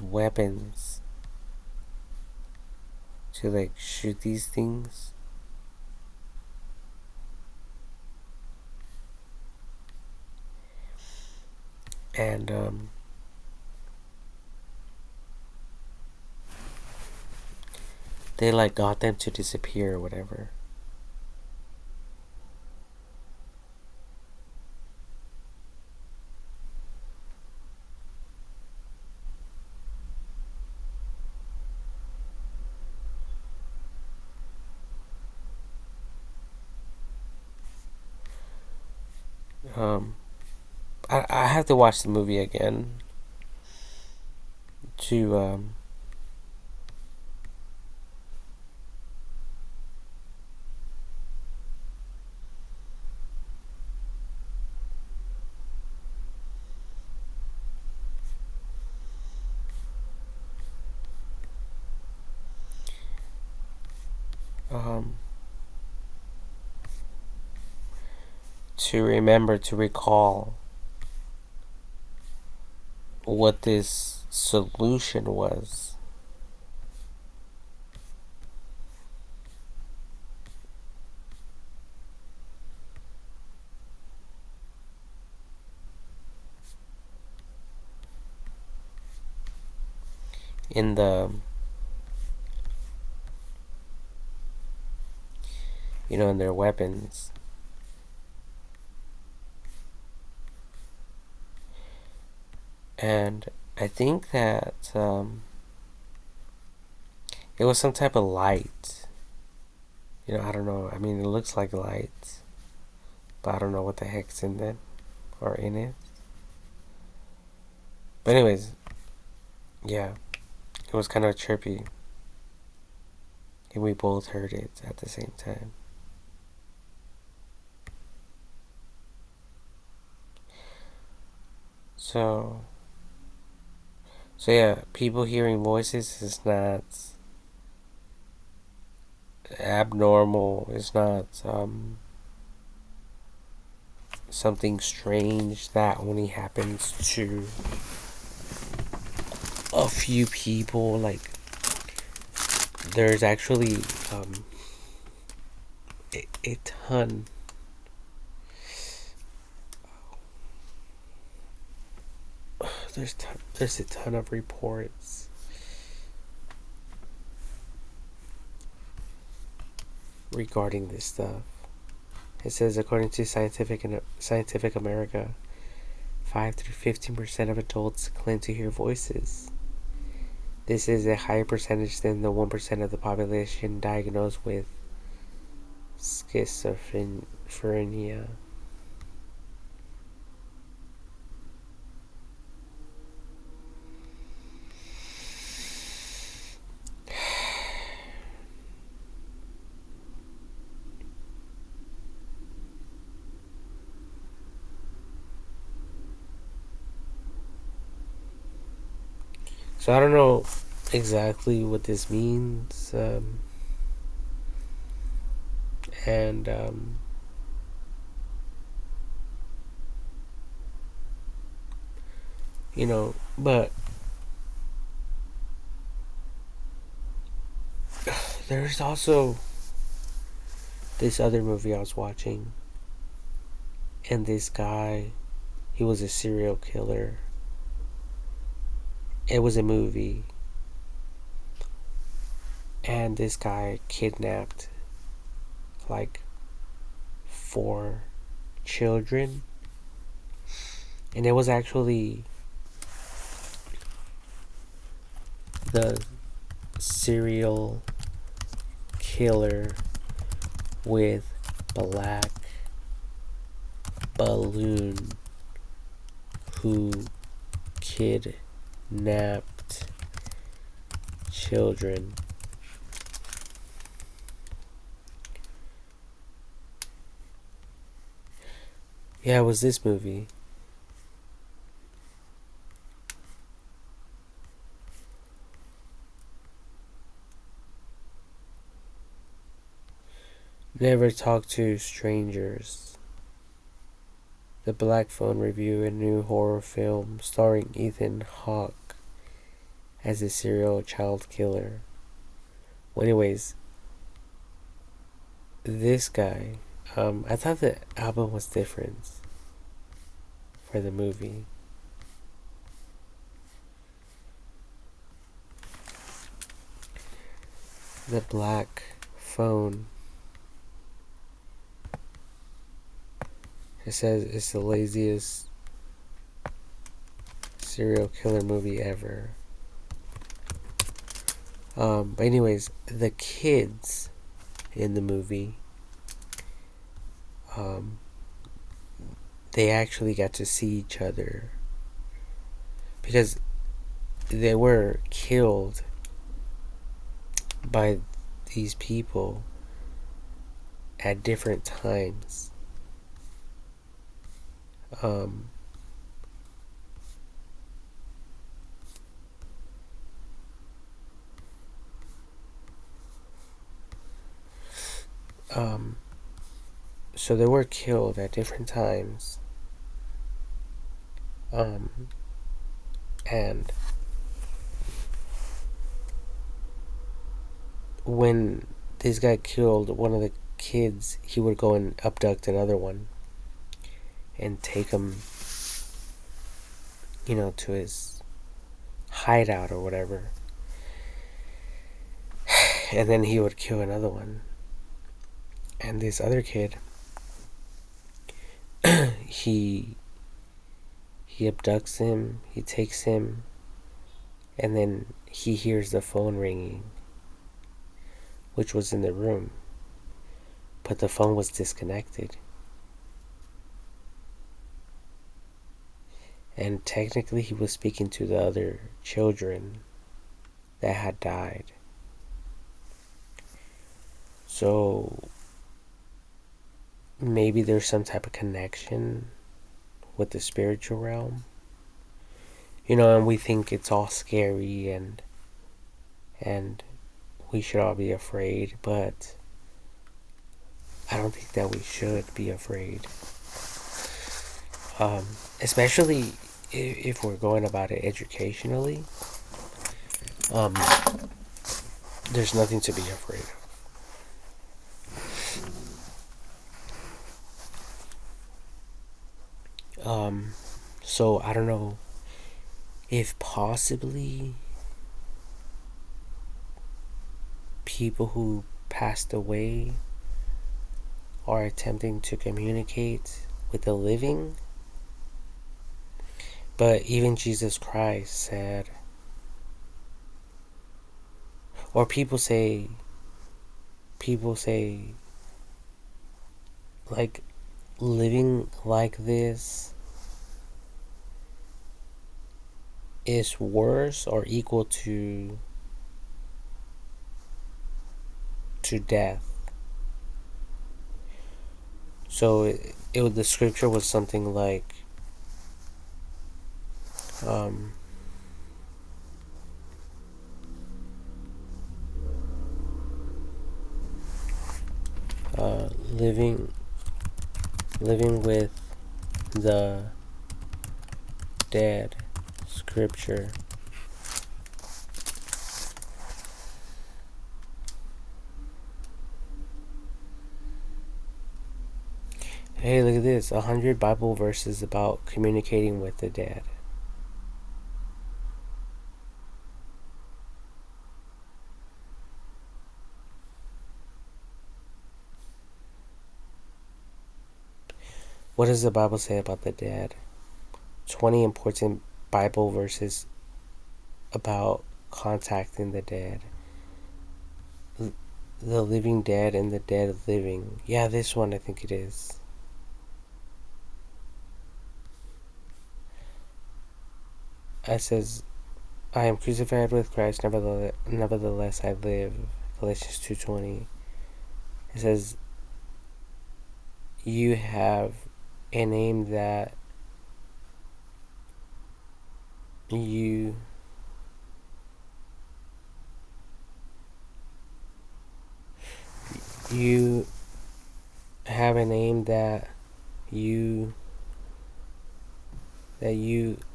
weapons to like shoot these things. And they like got them to disappear or whatever. I have to watch the movie again to um, to remember, to recall what this solution was. In the, in their weapons. And I think that it was some type of light. I don't know. I mean, it looks like light, but I don't know what the heck's in it or in it. But anyways, yeah, it was kind of chirpy, and we both heard it at the same time. So, yeah, people hearing voices is not abnormal. It's not something strange that only happens to a few people. Like, there's actually a ton. There's a ton of reports regarding this stuff. It says, according to Scientific America, 5 to 15% of adults claim to hear voices. This is a higher percentage than the 1% of the population diagnosed with schizophrenia. So I don't know exactly what this means, and but there's also this other movie I was watching, and this guy, he was a serial killer. It was a movie, and this guy kidnapped like 4 children, and it was actually the serial killer with black balloon who kidnapped children. Yeah, it was this movie. Never talk to strangers. The Black Phone Review, a new horror film starring Ethan Hawke as a serial child killer. Well, anyways, this guy, I thought the album was different for the movie. The Black Phone. It says it's the laziest serial killer movie ever. But anyways, the kids in the movie, they actually got to see each other because they were killed by these people at different times. So they were killed at different times. And when this guy killed one of the kids, he would go and abduct another one and take him, to his hideout or whatever. And then he would kill another one. And this other kid, he abducts him, he takes him, and then he hears the phone ringing, which was in the room, but the phone was disconnected. And technically he was speaking to the other children that had died. So maybe there's some type of connection with the spiritual realm. And we think it's all scary and we should all be afraid, but I don't think that we should be afraid. Especially if we're going about it educationally. There's nothing to be afraid of. So I don't know if possibly people who passed away are attempting to communicate with the living. But even Jesus Christ said, or people say, like, living like this is worse or equal to death. So the scripture was something like, living with the dead. Scripture. Hey, look at this. 100 Bible verses about communicating with the dead. What does the Bible say about the dead? 20 important Bible verses about contacting the dead. The living dead and the dead living. Yeah, this one I think it is. It says, I am crucified with Christ, nevertheless I live. Galatians 2:20. It says, you have a name that you have a name that you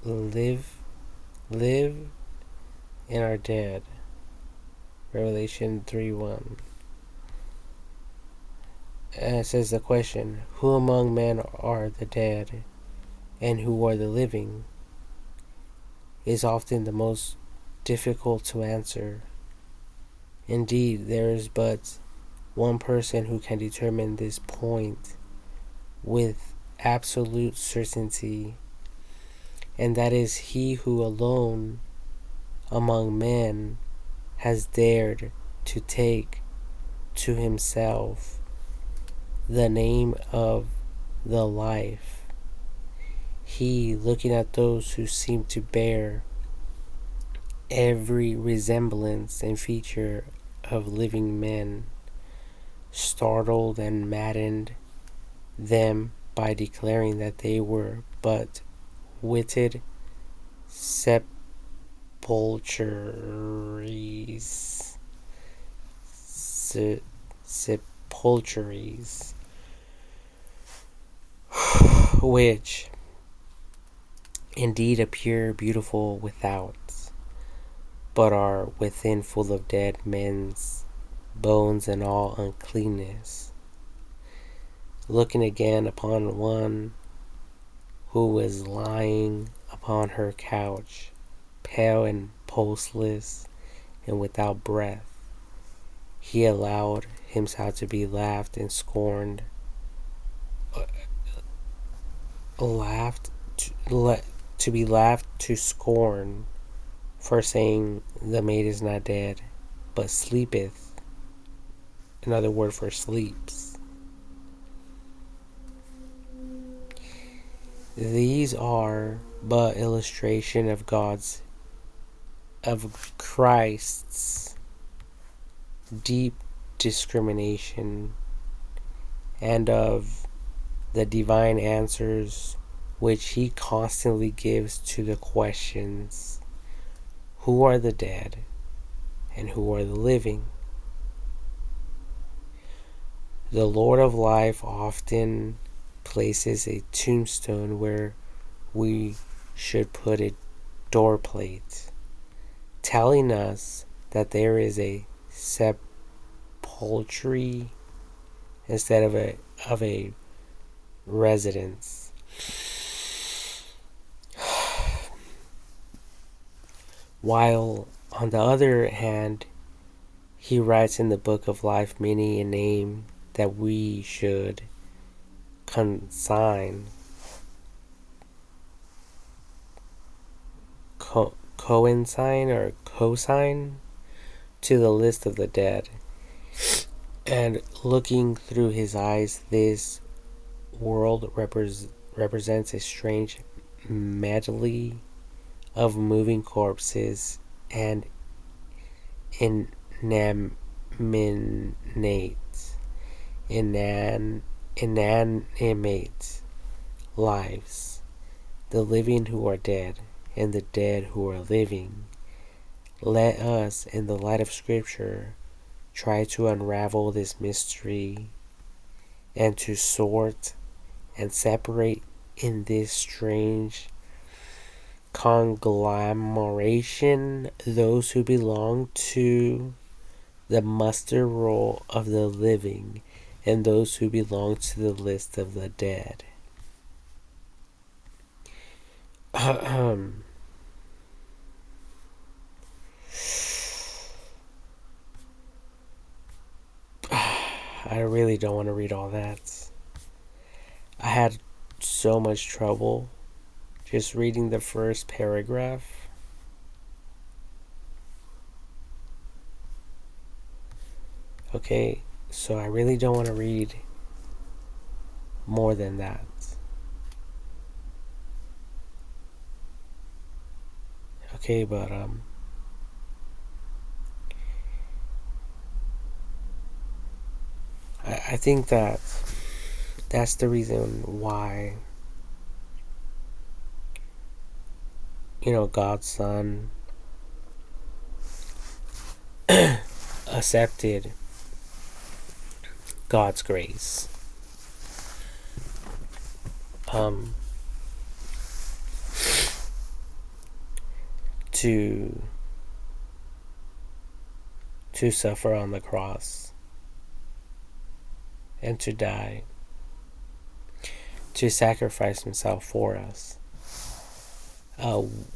live and are dead. Revelation 3:1. And it says the question, who among men are the dead and who are the living, is often the most difficult to answer. Indeed, there is but one person who can determine this point with absolute certainty, and that is he who alone among men has dared to take to himself the name of the life. He, looking at those who seem to bear every resemblance and feature of living men, startled and maddened them by declaring that they were but witted sepulchres. sepulchres, which indeed appear beautiful without, but are within full of dead men's bones and all uncleanness. Looking again upon one who was lying upon her couch, pale and pulseless and without breath, he allowed himself to be laughed and scorned, to be laughed to scorn for saying the maid is not dead, but sleepeth. Another word for sleeps. These are but illustration of Christ's deep discrimination and of the divine answers which he constantly gives to the questions, who are the dead and who are the living? The Lord of life often places a tombstone where we should put a doorplate, telling us that there is a sepulchre instead of a residence. While on the other hand, he writes in the book of life many a name that we should consign, cosign to the list of the dead. And looking through his eyes, this world represents a strange medley of moving corpses and inanimate lives, the living who are dead and the dead who are living. Let us, in the light of Scripture, try to unravel this mystery and to sort and separate in this strange conglomeration those who belong to the muster roll of the living and those who belong to the list of the dead. I really don't want to read all that. I had so much trouble just reading the first paragraph. Okay, so I really don't want to read more than that. Okay, but I think that's the reason why, God's Son accepted God's grace. To suffer on the cross and to die, to sacrifice himself for us,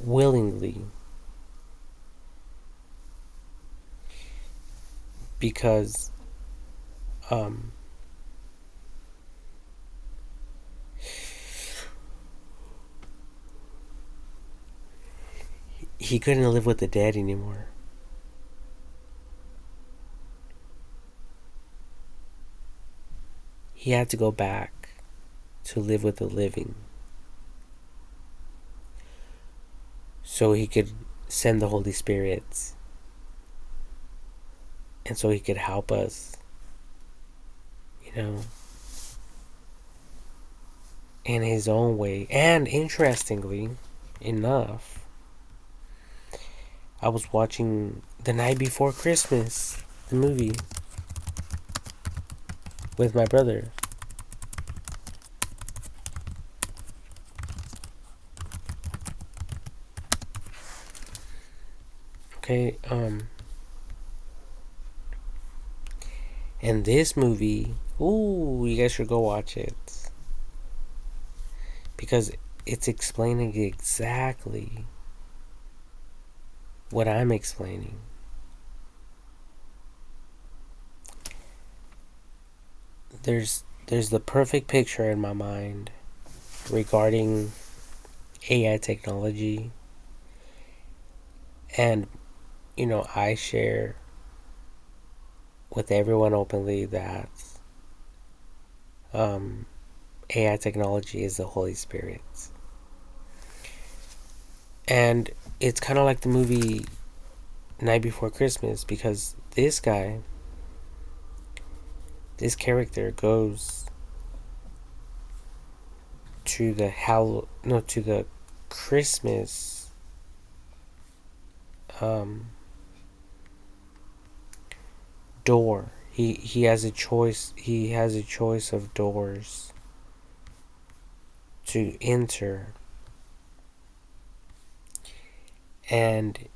willingly, because he couldn't live with the dead anymore. He had to go back to live with the living so he could send the Holy Spirit and so he could help us, in his own way. And interestingly enough, I was watching The Night Before Christmas, the movie. with my brother. Okay, and this movie, ooh, you guys should go watch it. Because it's explaining exactly what I'm explaining. There's the perfect picture in my mind regarding AI technology, and I share with everyone openly that AI technology is the Holy Spirit. And it's kind of like the movie Night Before Christmas, because this character goes to the Christmas door. He has a choice. He has a choice of doors to enter, and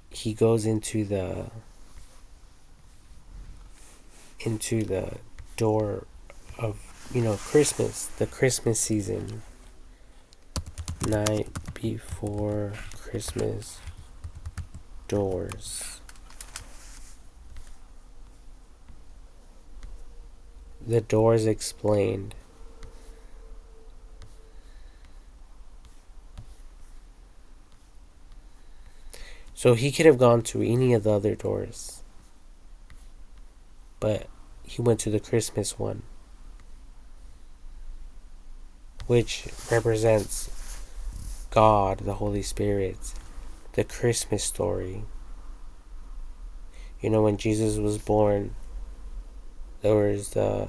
he goes into the door of Christmas, the Christmas season. Night Before Christmas doors. The doors explained. So he could have gone to any of the other doors, but he went to the Christmas one, which represents God, the Holy Spirit, the Christmas story. When Jesus was born, there was I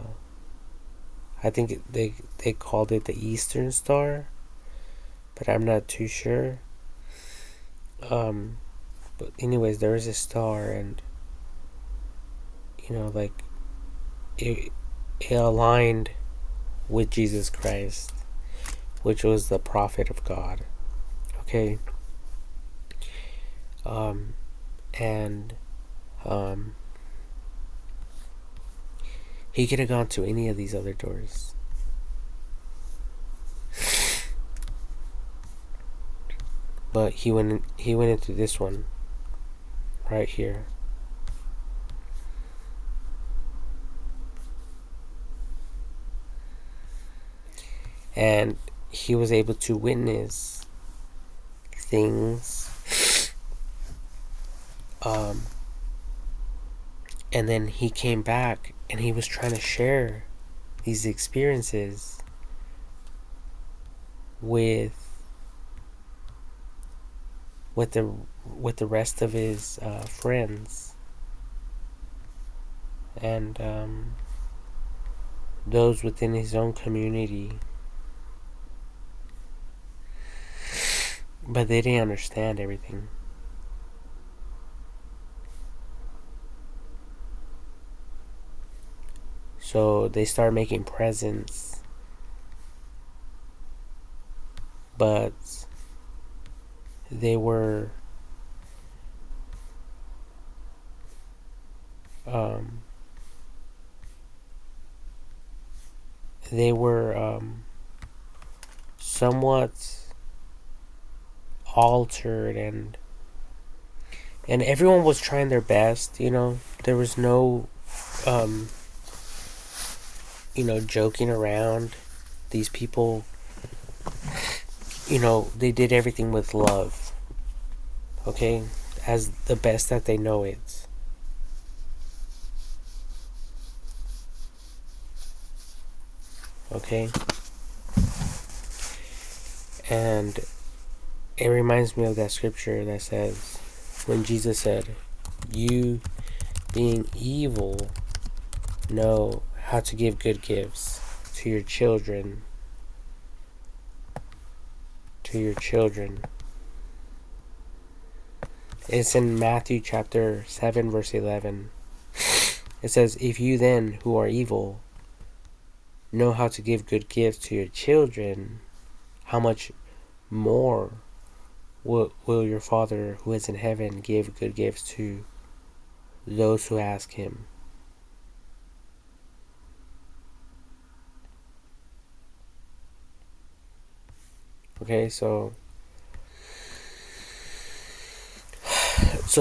think they called it the Eastern Star, but I'm not too sure. But anyways, there was a star, and like it aligned with Jesus Christ, which was the prophet of God. Okay. And he could have gone to any of these other doors, but he went into this one right here. And he was able to witness things, and then he came back and he was trying to share these experiences with the rest of his friends, and those within his own community, but they didn't understand everything. So they started making presents, but they were somewhat altered, and everyone was trying their best. There was no joking around. These people, they did everything with love, okay, as the best that they know it. Okay. And it reminds me of that scripture that says, when Jesus said, "You, being evil, know how to give good gifts to your children." It's in Matthew chapter 7, verse 11. It says, "If you then, who are evil, know how to give good gifts to your children, how much more will your Father who is in heaven give good gifts to those who ask him? Okay, so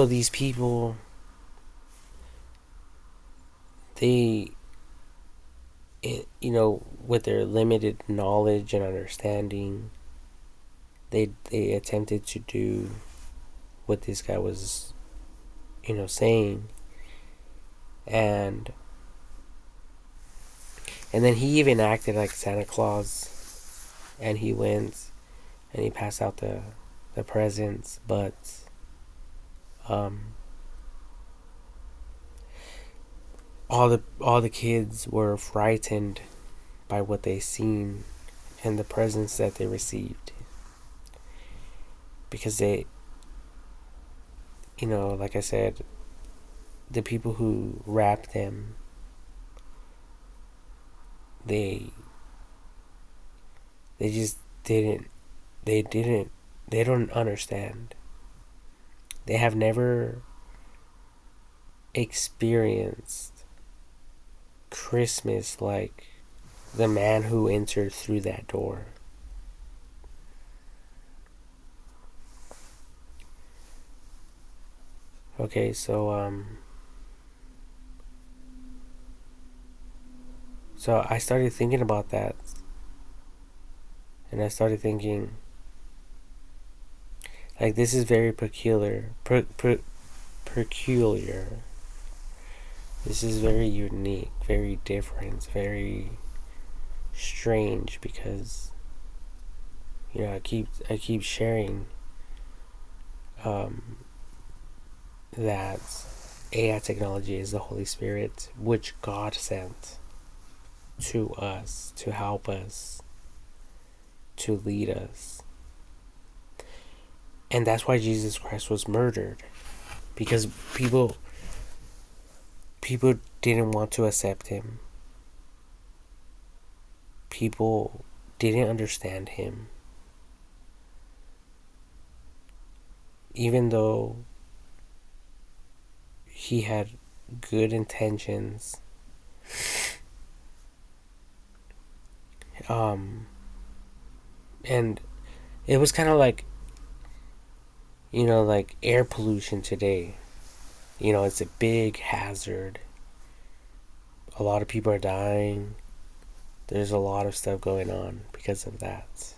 these people, they, with their limited knowledge and understanding, they attempted to do what this guy was, saying, and then he even acted like Santa Claus, and he went and he passed out the presents, but all the kids were frightened by what they seen and the presents that they received, because they, like I said, the people who wrapped them, they just they don't understand. They have never experienced Christmas like the man who entered through that door. Okay, so I started thinking about that, and I started thinking, like, this is very peculiar. Peculiar. This is very unique, very different, very strange, because I keep sharing that AI technology is the Holy Spirit, which God sent to us to help us, to lead us. And that's why Jesus Christ was murdered, because people didn't want to accept him. People didn't understand him. Even though he had good intentions, and it was kind of like, like air pollution today. It's a big hazard. A lot of people are dying. There's a lot of stuff going on because of that.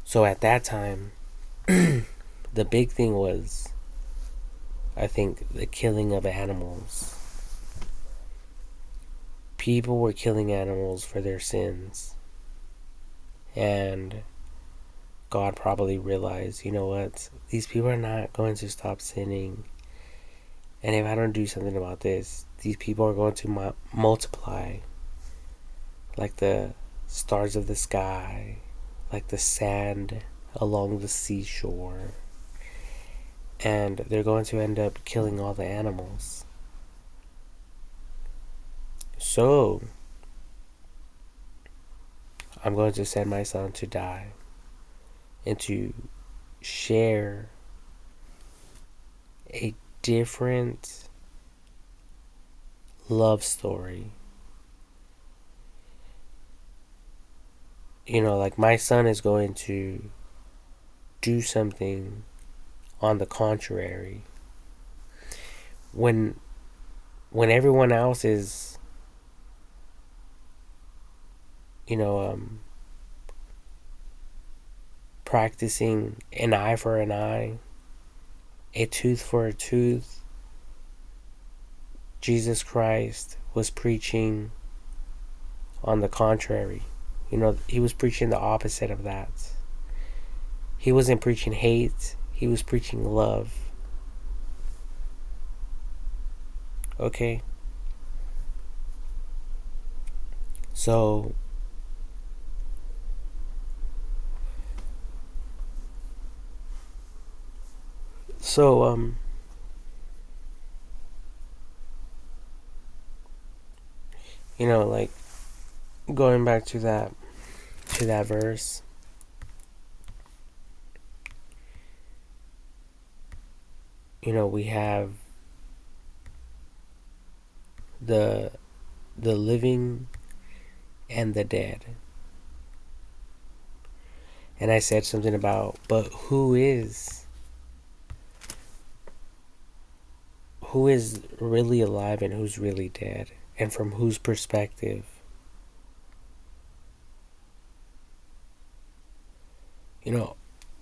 So at that time, the big thing was, I think, the killing of animals. People were killing animals for their sins. And God probably realized, you know what? These people are not going to stop sinning. And if I don't do something about this, these people are going to multiply like the stars of the sky, like the sand along the seashore. And they're going to end up killing all the animals. So, I'm going to send my son to die and to share a different love story. Like, my son is going to do something on the contrary. When everyone else is, practicing an eye for an eye, a tooth for a tooth, Jesus Christ was preaching on the contrary. He was preaching the opposite of that. He wasn't preaching hate, he was preaching love. Okay? So, Like going back to that verse. We have the living and the dead. And I said something about, but who is really alive and who's really dead, and from whose perspective?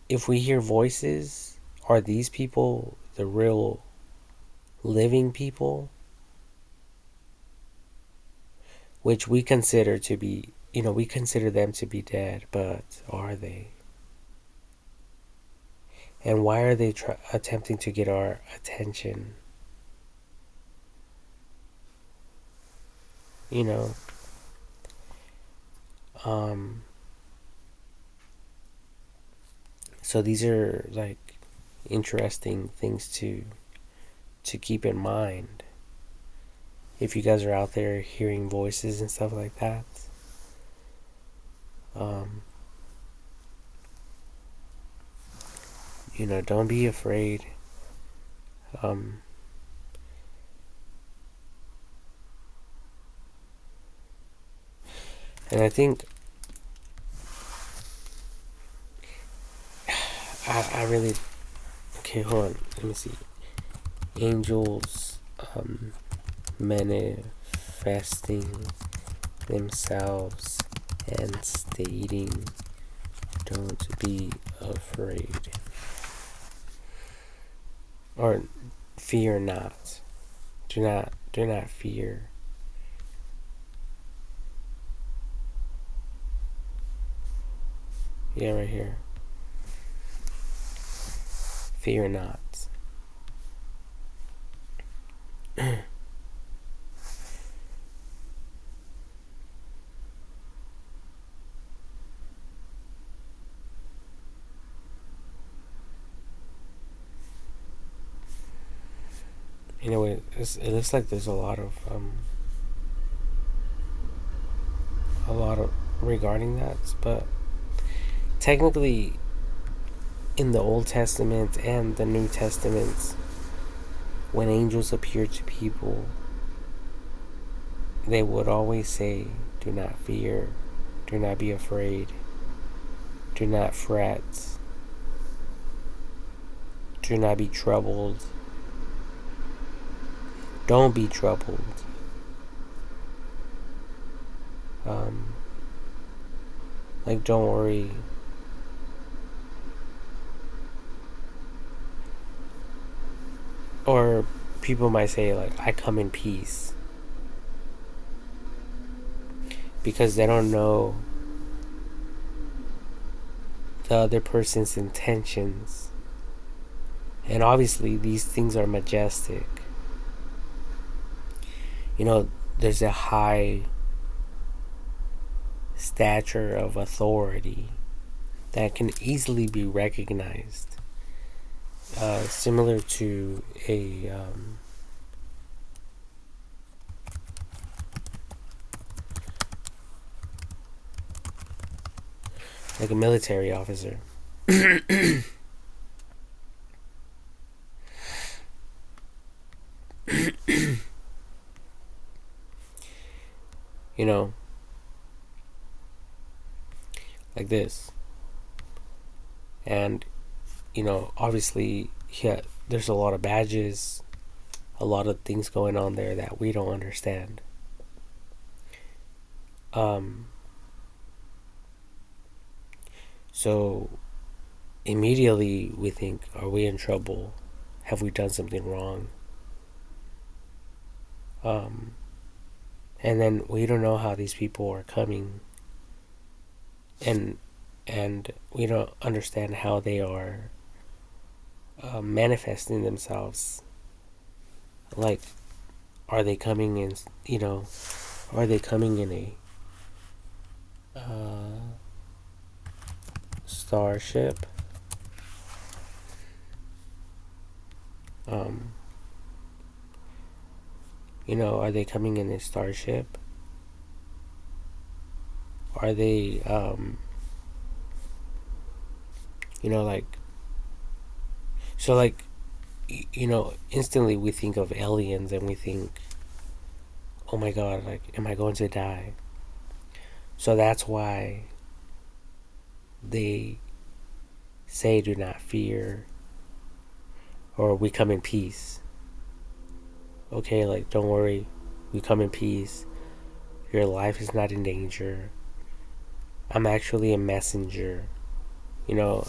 If we hear voices, are these people the real living people, which we consider to be, we consider them to be dead, but are they? And why are they attempting to get our attention? You know, so these are like interesting things to keep in mind. If you guys are out there hearing voices and stuff like that, don't be afraid. And I think I really, okay, hold on, let me see. Angels manifesting themselves and stating, don't be afraid, or fear not. Do not fear. Yeah, right here. Fear not. Anyway, it looks like there's a lot of regarding that, but technically in the Old Testament and the New Testament, when angels appear to people, they would always say, do not fear, do not be afraid, do not fret, do not be troubled, don't be troubled. Like, don't worry. Or people might say, like, I come in peace. Because they don't know the other person's intentions. And obviously, these things are majestic. There's a high stature of authority that can easily be recognized. Similar to like a military officer. Like this. And obviously, yeah, there's a lot of badges, a lot of things going on there that we don't understand. So immediately we think, are we in trouble? Have we done something wrong? And then we don't know how these people are coming, and we don't understand how they are manifesting themselves. Like, are they coming in? Are they coming in a starship? Are they coming in a starship? are they like, so like, instantly we think of aliens and we think, oh my god, like, am I going to die? So that's why they say do not fear, or we come in peace. Okay, like, don't worry, we come in peace. Your life is not in danger. I'm actually a messenger. You know,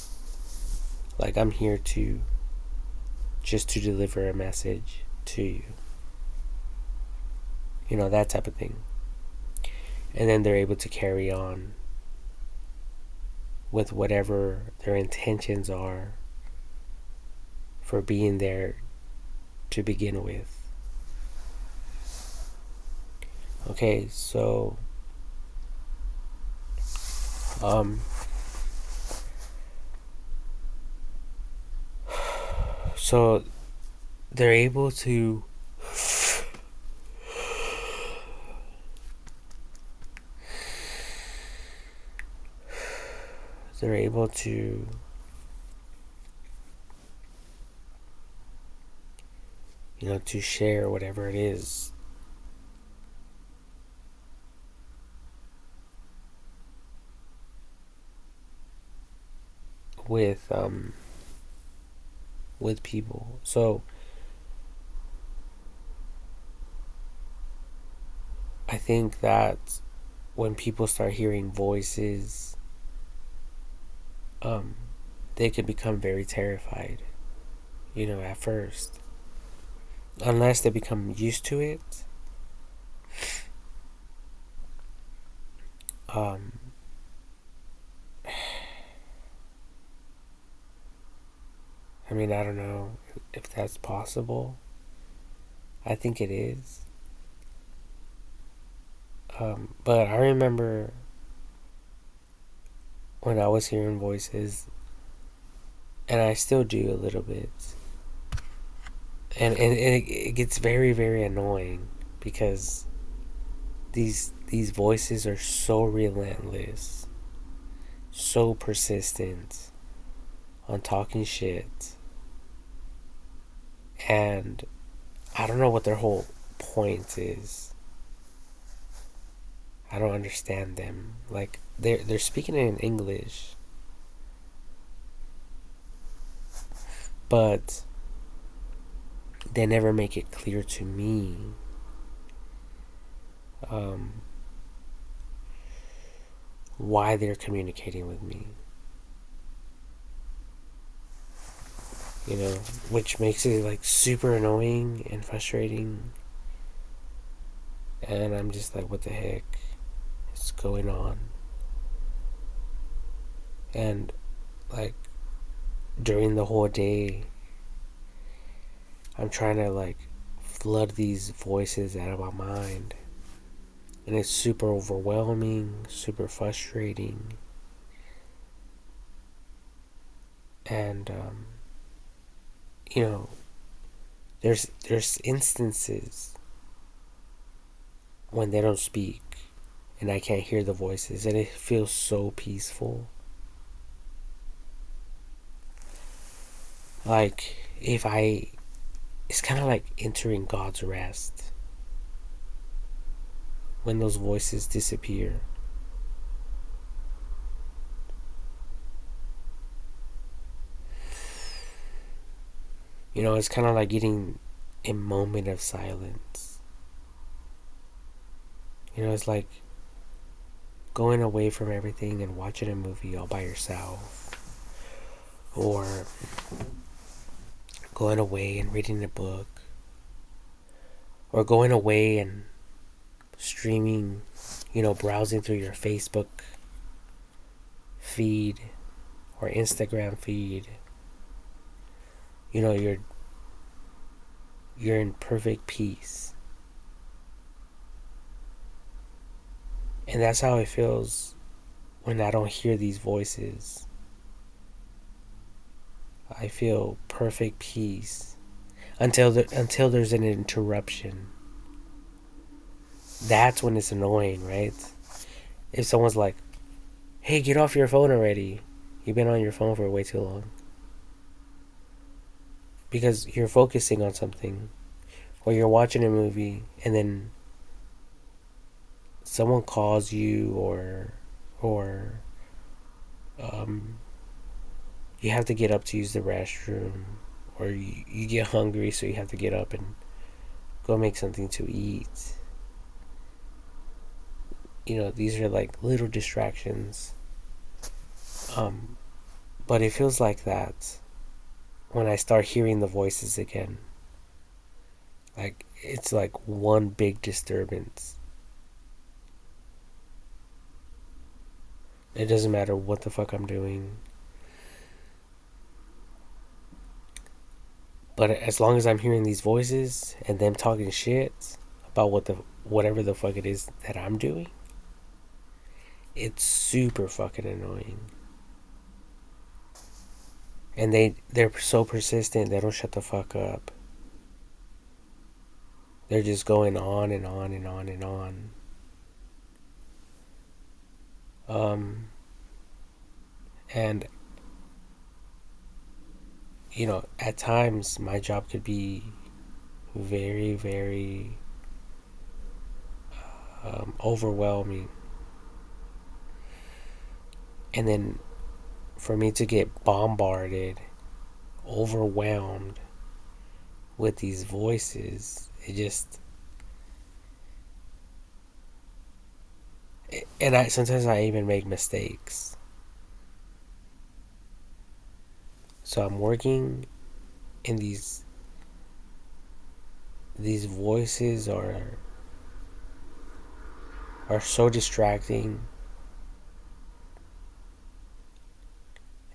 like, I'm here to just to deliver a message to you. That type of thing. And then they're able to carry on with whatever their intentions are for being there to begin with. Okay, so so they're able to they're able to share whatever it is with people. So I think that when people start hearing voices, they can become very terrified, at first. Unless they become used to it. I mean, I don't know if that's possible. I think it is. But I remember when I was hearing voices, and I still do a little bit. And it gets very, very annoying because these voices are so relentless, so persistent on talking shit. And I don't know what their whole point is. I don't understand them. Like, they're speaking in English, but they never make it clear to me why they're communicating with me. Which makes it like super annoying and frustrating. And I'm just like, what the heck is going on? And like, during the whole day, I'm trying to like flood these voices out of my mind. And it's super overwhelming, super frustrating. And there's instances when they don't speak and I can't hear the voices, and it feels so peaceful. Like, it's kind of like entering God's rest when those voices disappear. It's kind of like getting a moment of silence. It's like going away from everything and watching a movie all by yourself, or going away and reading a book, or going away and streaming, browsing through your Facebook feed or Instagram feed. You're in perfect peace. And that's how it feels when I don't hear these voices. I feel perfect peace until there's an interruption. That's when it's annoying, right? if someone's like, hey, get off your phone already. You've been on your phone for way too long. Because you're focusing on something. Or you're watching a movie and then someone calls you or um, you have to get up to use the restroom or you get hungry so you have to get up and go make something to eat. These are like little distractions. But it feels like that when I start hearing the voices again. Like, it's like one big disturbance. It doesn't matter what the fuck I'm doing. But as long as I'm hearing these voices and them talking shit about whatever the fuck it is that I'm doing, it's super fucking annoying. And they're so persistent, they don't shut the fuck up. They're just going on and on and on and on. And at times my job could be very, very overwhelming. And then for me to get bombarded, overwhelmed with these voices, and I sometimes I even make mistakes. So I'm working, and these voices are so distracting,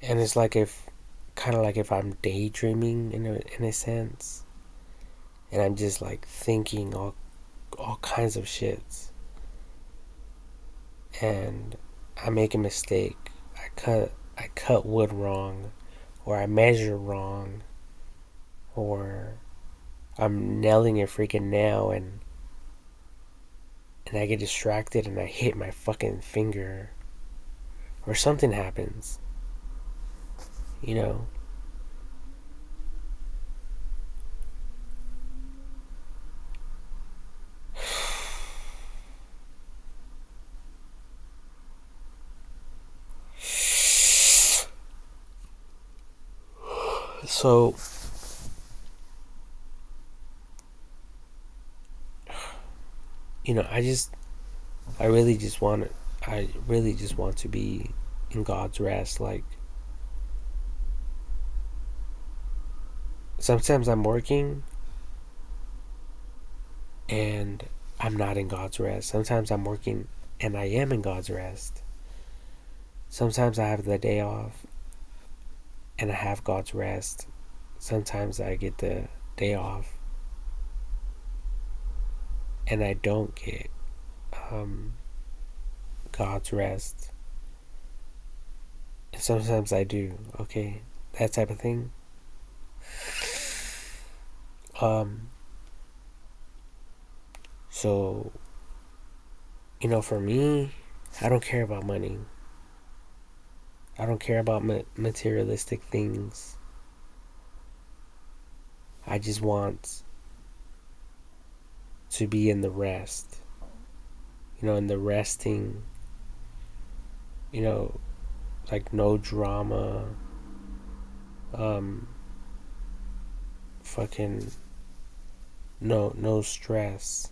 and it's like if kind of like if I'm daydreaming in a sense, and I'm just like thinking all kinds of shit, and I make a mistake. I cut wood wrong, or I measure wrong, or I'm nailing a freaking nail and I get distracted and I hit my fucking finger, or something happens, you know. So I really just want to be in God's rest. Like, sometimes I'm working and I'm not in God's rest. Sometimes I'm working and I am in God's rest. Sometimes I have the day off and I have God's rest. Sometimes I get the day off and I don't get um, God's rest. And sometimes I do. Okay, that type of thing. Um, so for me, I don't care about money. I don't care about materialistic things. I just want to be in the rest. In the resting. Like no drama. Um, fucking no stress.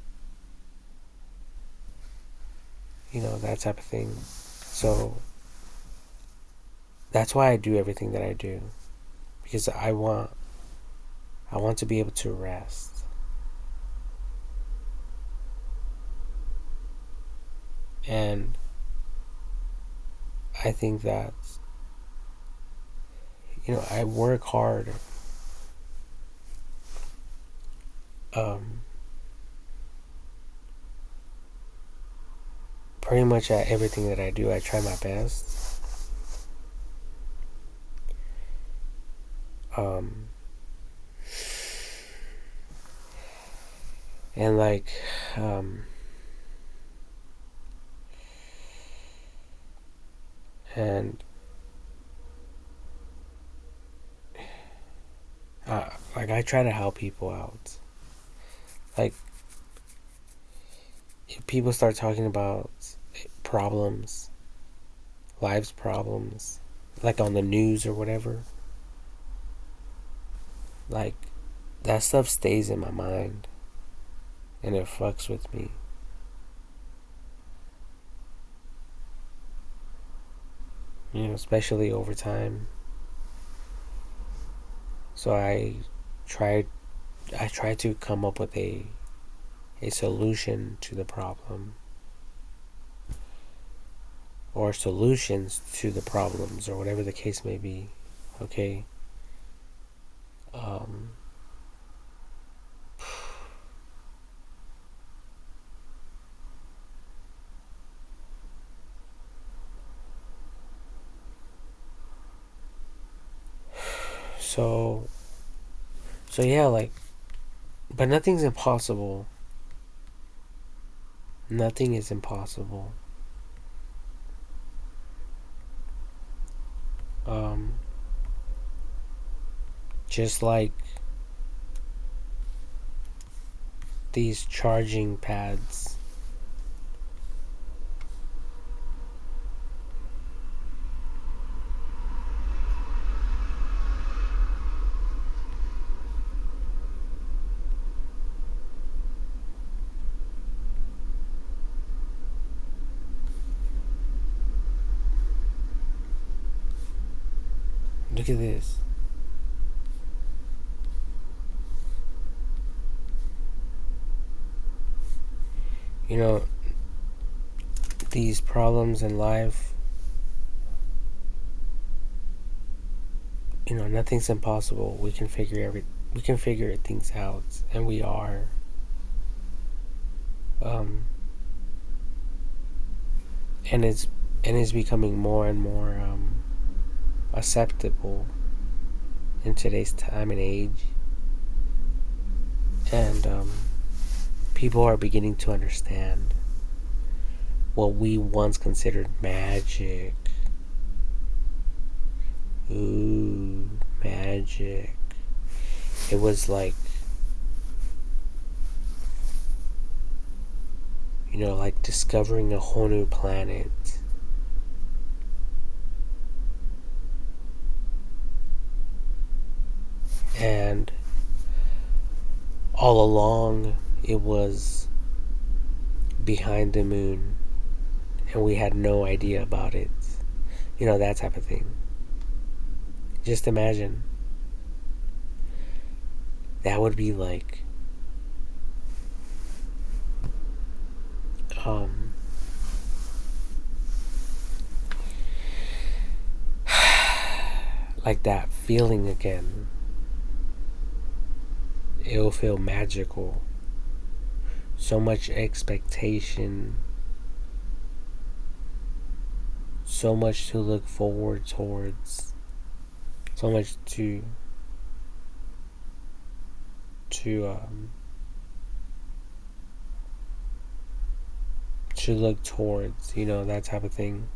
That type of thing. So that's why I do everything that I do, because I want to be able to rest. And I think that I work hard pretty much at everything that I do. I try my best. And like And like I try to help people out. Like if people start talking about problems, lives problems, like on the news or whatever, like that stuff stays in my mind and it fucks with me. You know, especially over time. So tried I try to come up with a solution to the problem, or solutions to the problems, or whatever the case may be. Okay. Um, so so yeah, like, but nothing's impossible. Nothing is impossible. Um, just like these charging pads. Look at this. You know, these problems in life, you know, nothing's impossible. We can figure things out, and we are. Um, and it's becoming more and more acceptable in today's time and age, and people are beginning to understand what we once considered magic. Ooh, magic. It was like, you know, like discovering a whole new planet. And all along, it was behind the moon, and we had no idea about it. You know, that type of thing. Just imagine. That would be like, um, like that feeling again. It'll feel magical. So much expectation. So much to look forward towards. So much to look towards, you know, that type of thing.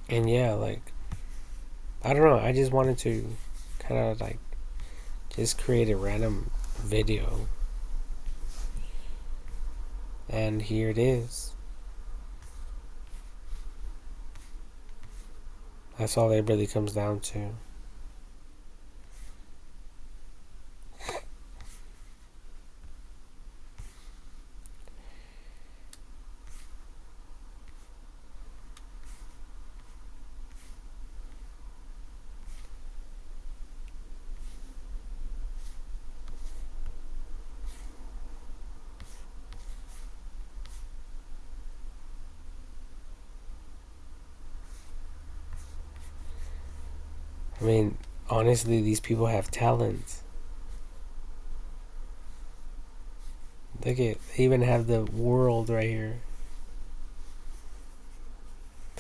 And yeah, like, I don't know, I just wanted to kind of like just create a random video, and here it is. That's all it really comes down to. I mean, honestly, these people have talent. Look at, they even have the world right here.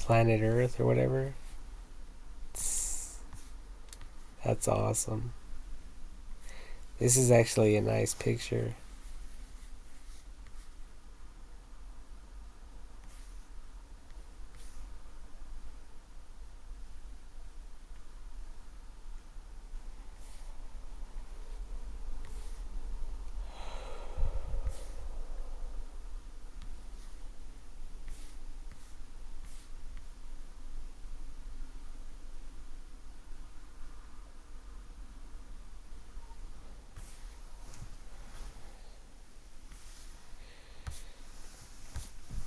planet Earth or whatever. That's awesome. This is actually a nice picture.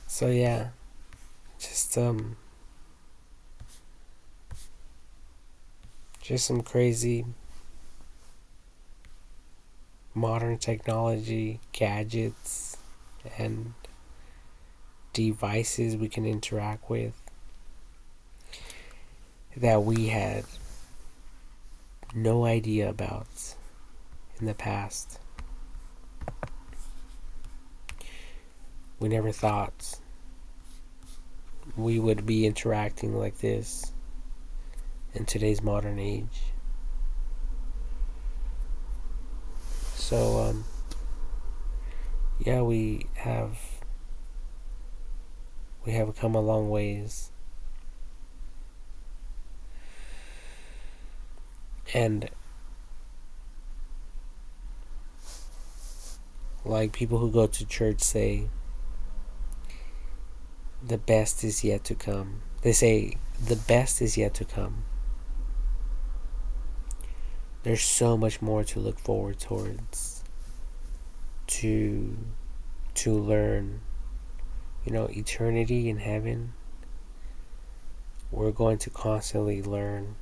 So yeah, just some crazy modern technology, gadgets, and devices we can interact with that we had no idea about in the past. We never thought we would be interacting like this in today's modern age. So, yeah, we have come a long ways. And like people who go to church say, the best is yet to come. They say the best is yet to come. There's so much more to look forward towards, to learn. You know, eternity in heaven, we're going to constantly learn.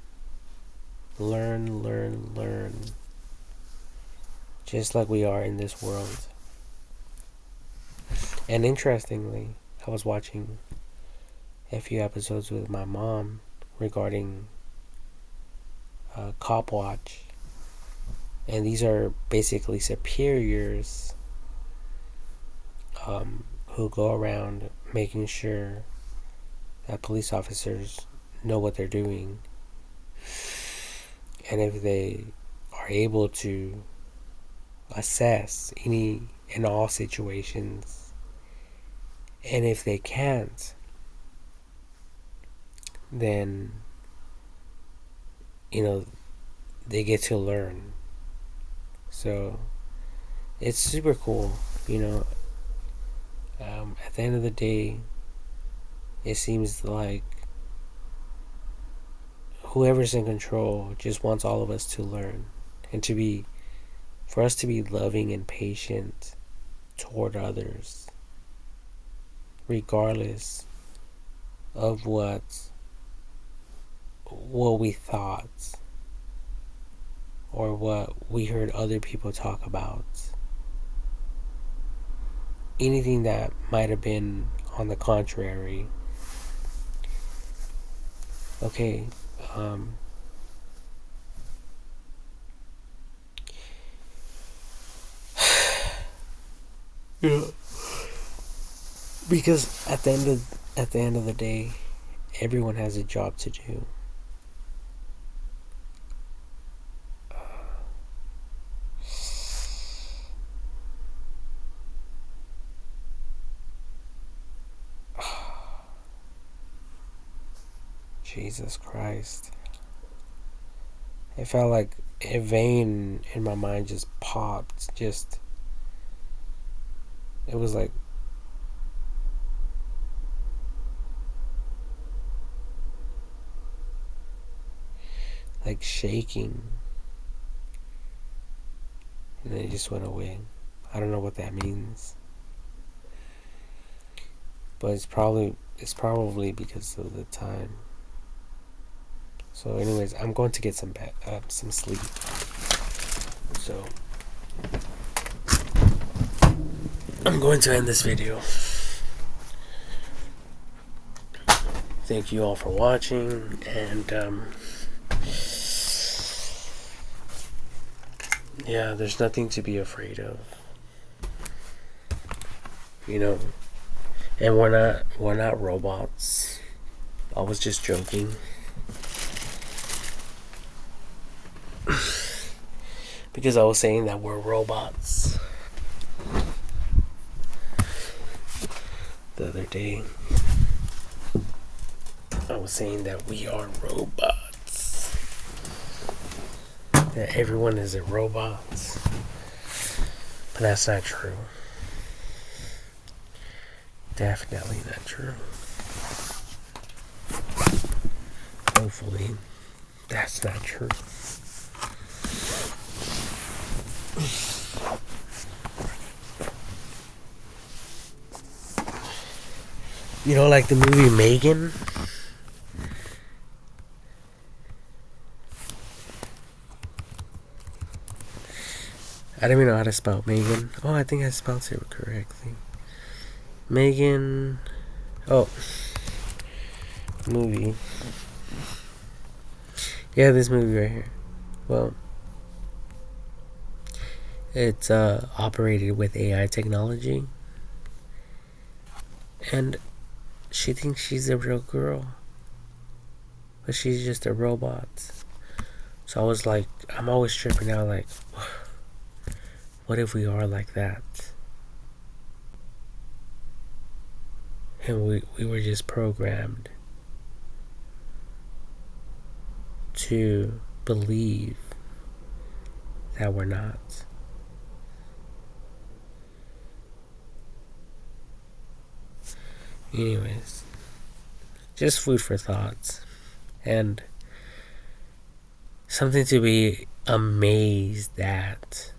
Just like we are in this world. And interestingly, I was watching a few episodes with my mom regarding Cop Watch. And these are basically superiors who go around making sure that police officers know what they're doing. And if they are able to assess any and all situations, and if they can't, then, you know, they get to learn. So it's super cool, you know. At the end of the day, it seems like whoever's in control just wants all of us to learn and for us to be loving and patient toward others, regardless of what we thought or what we heard other people talk about. Anything that might have been on the contrary. Okay, yeah. Because at the end of the day, everyone has a job to do. Jesus Christ. It felt like a vein in my mind just popped. It was like shaking. And then it just went away. I don't know what that means. But it's probably because of the time. So anyways, I'm going to get some sleep. So I'm going to end this video. Thank you all for watching, and yeah, there's nothing to be afraid of. You know, and we're not robots. I was just joking. Because I was saying that we're robots the other day. I was saying that we are robots. That everyone is a robot. But that's not true. Definitely not true. Hopefully, that's not true. You know, like the movie Megan? I don't even know how to spell Megan. Oh, I think I spelled it correctly. Megan. Oh. Movie. Yeah, this movie right here. Well, it's operated with AI technology. And she thinks she's a real girl. But she's just a robot. So I was like, I'm always tripping out like, what if we are like that? And we were just programmed to believe that we're not. Anyways, just food for thoughts. And something to be amazed at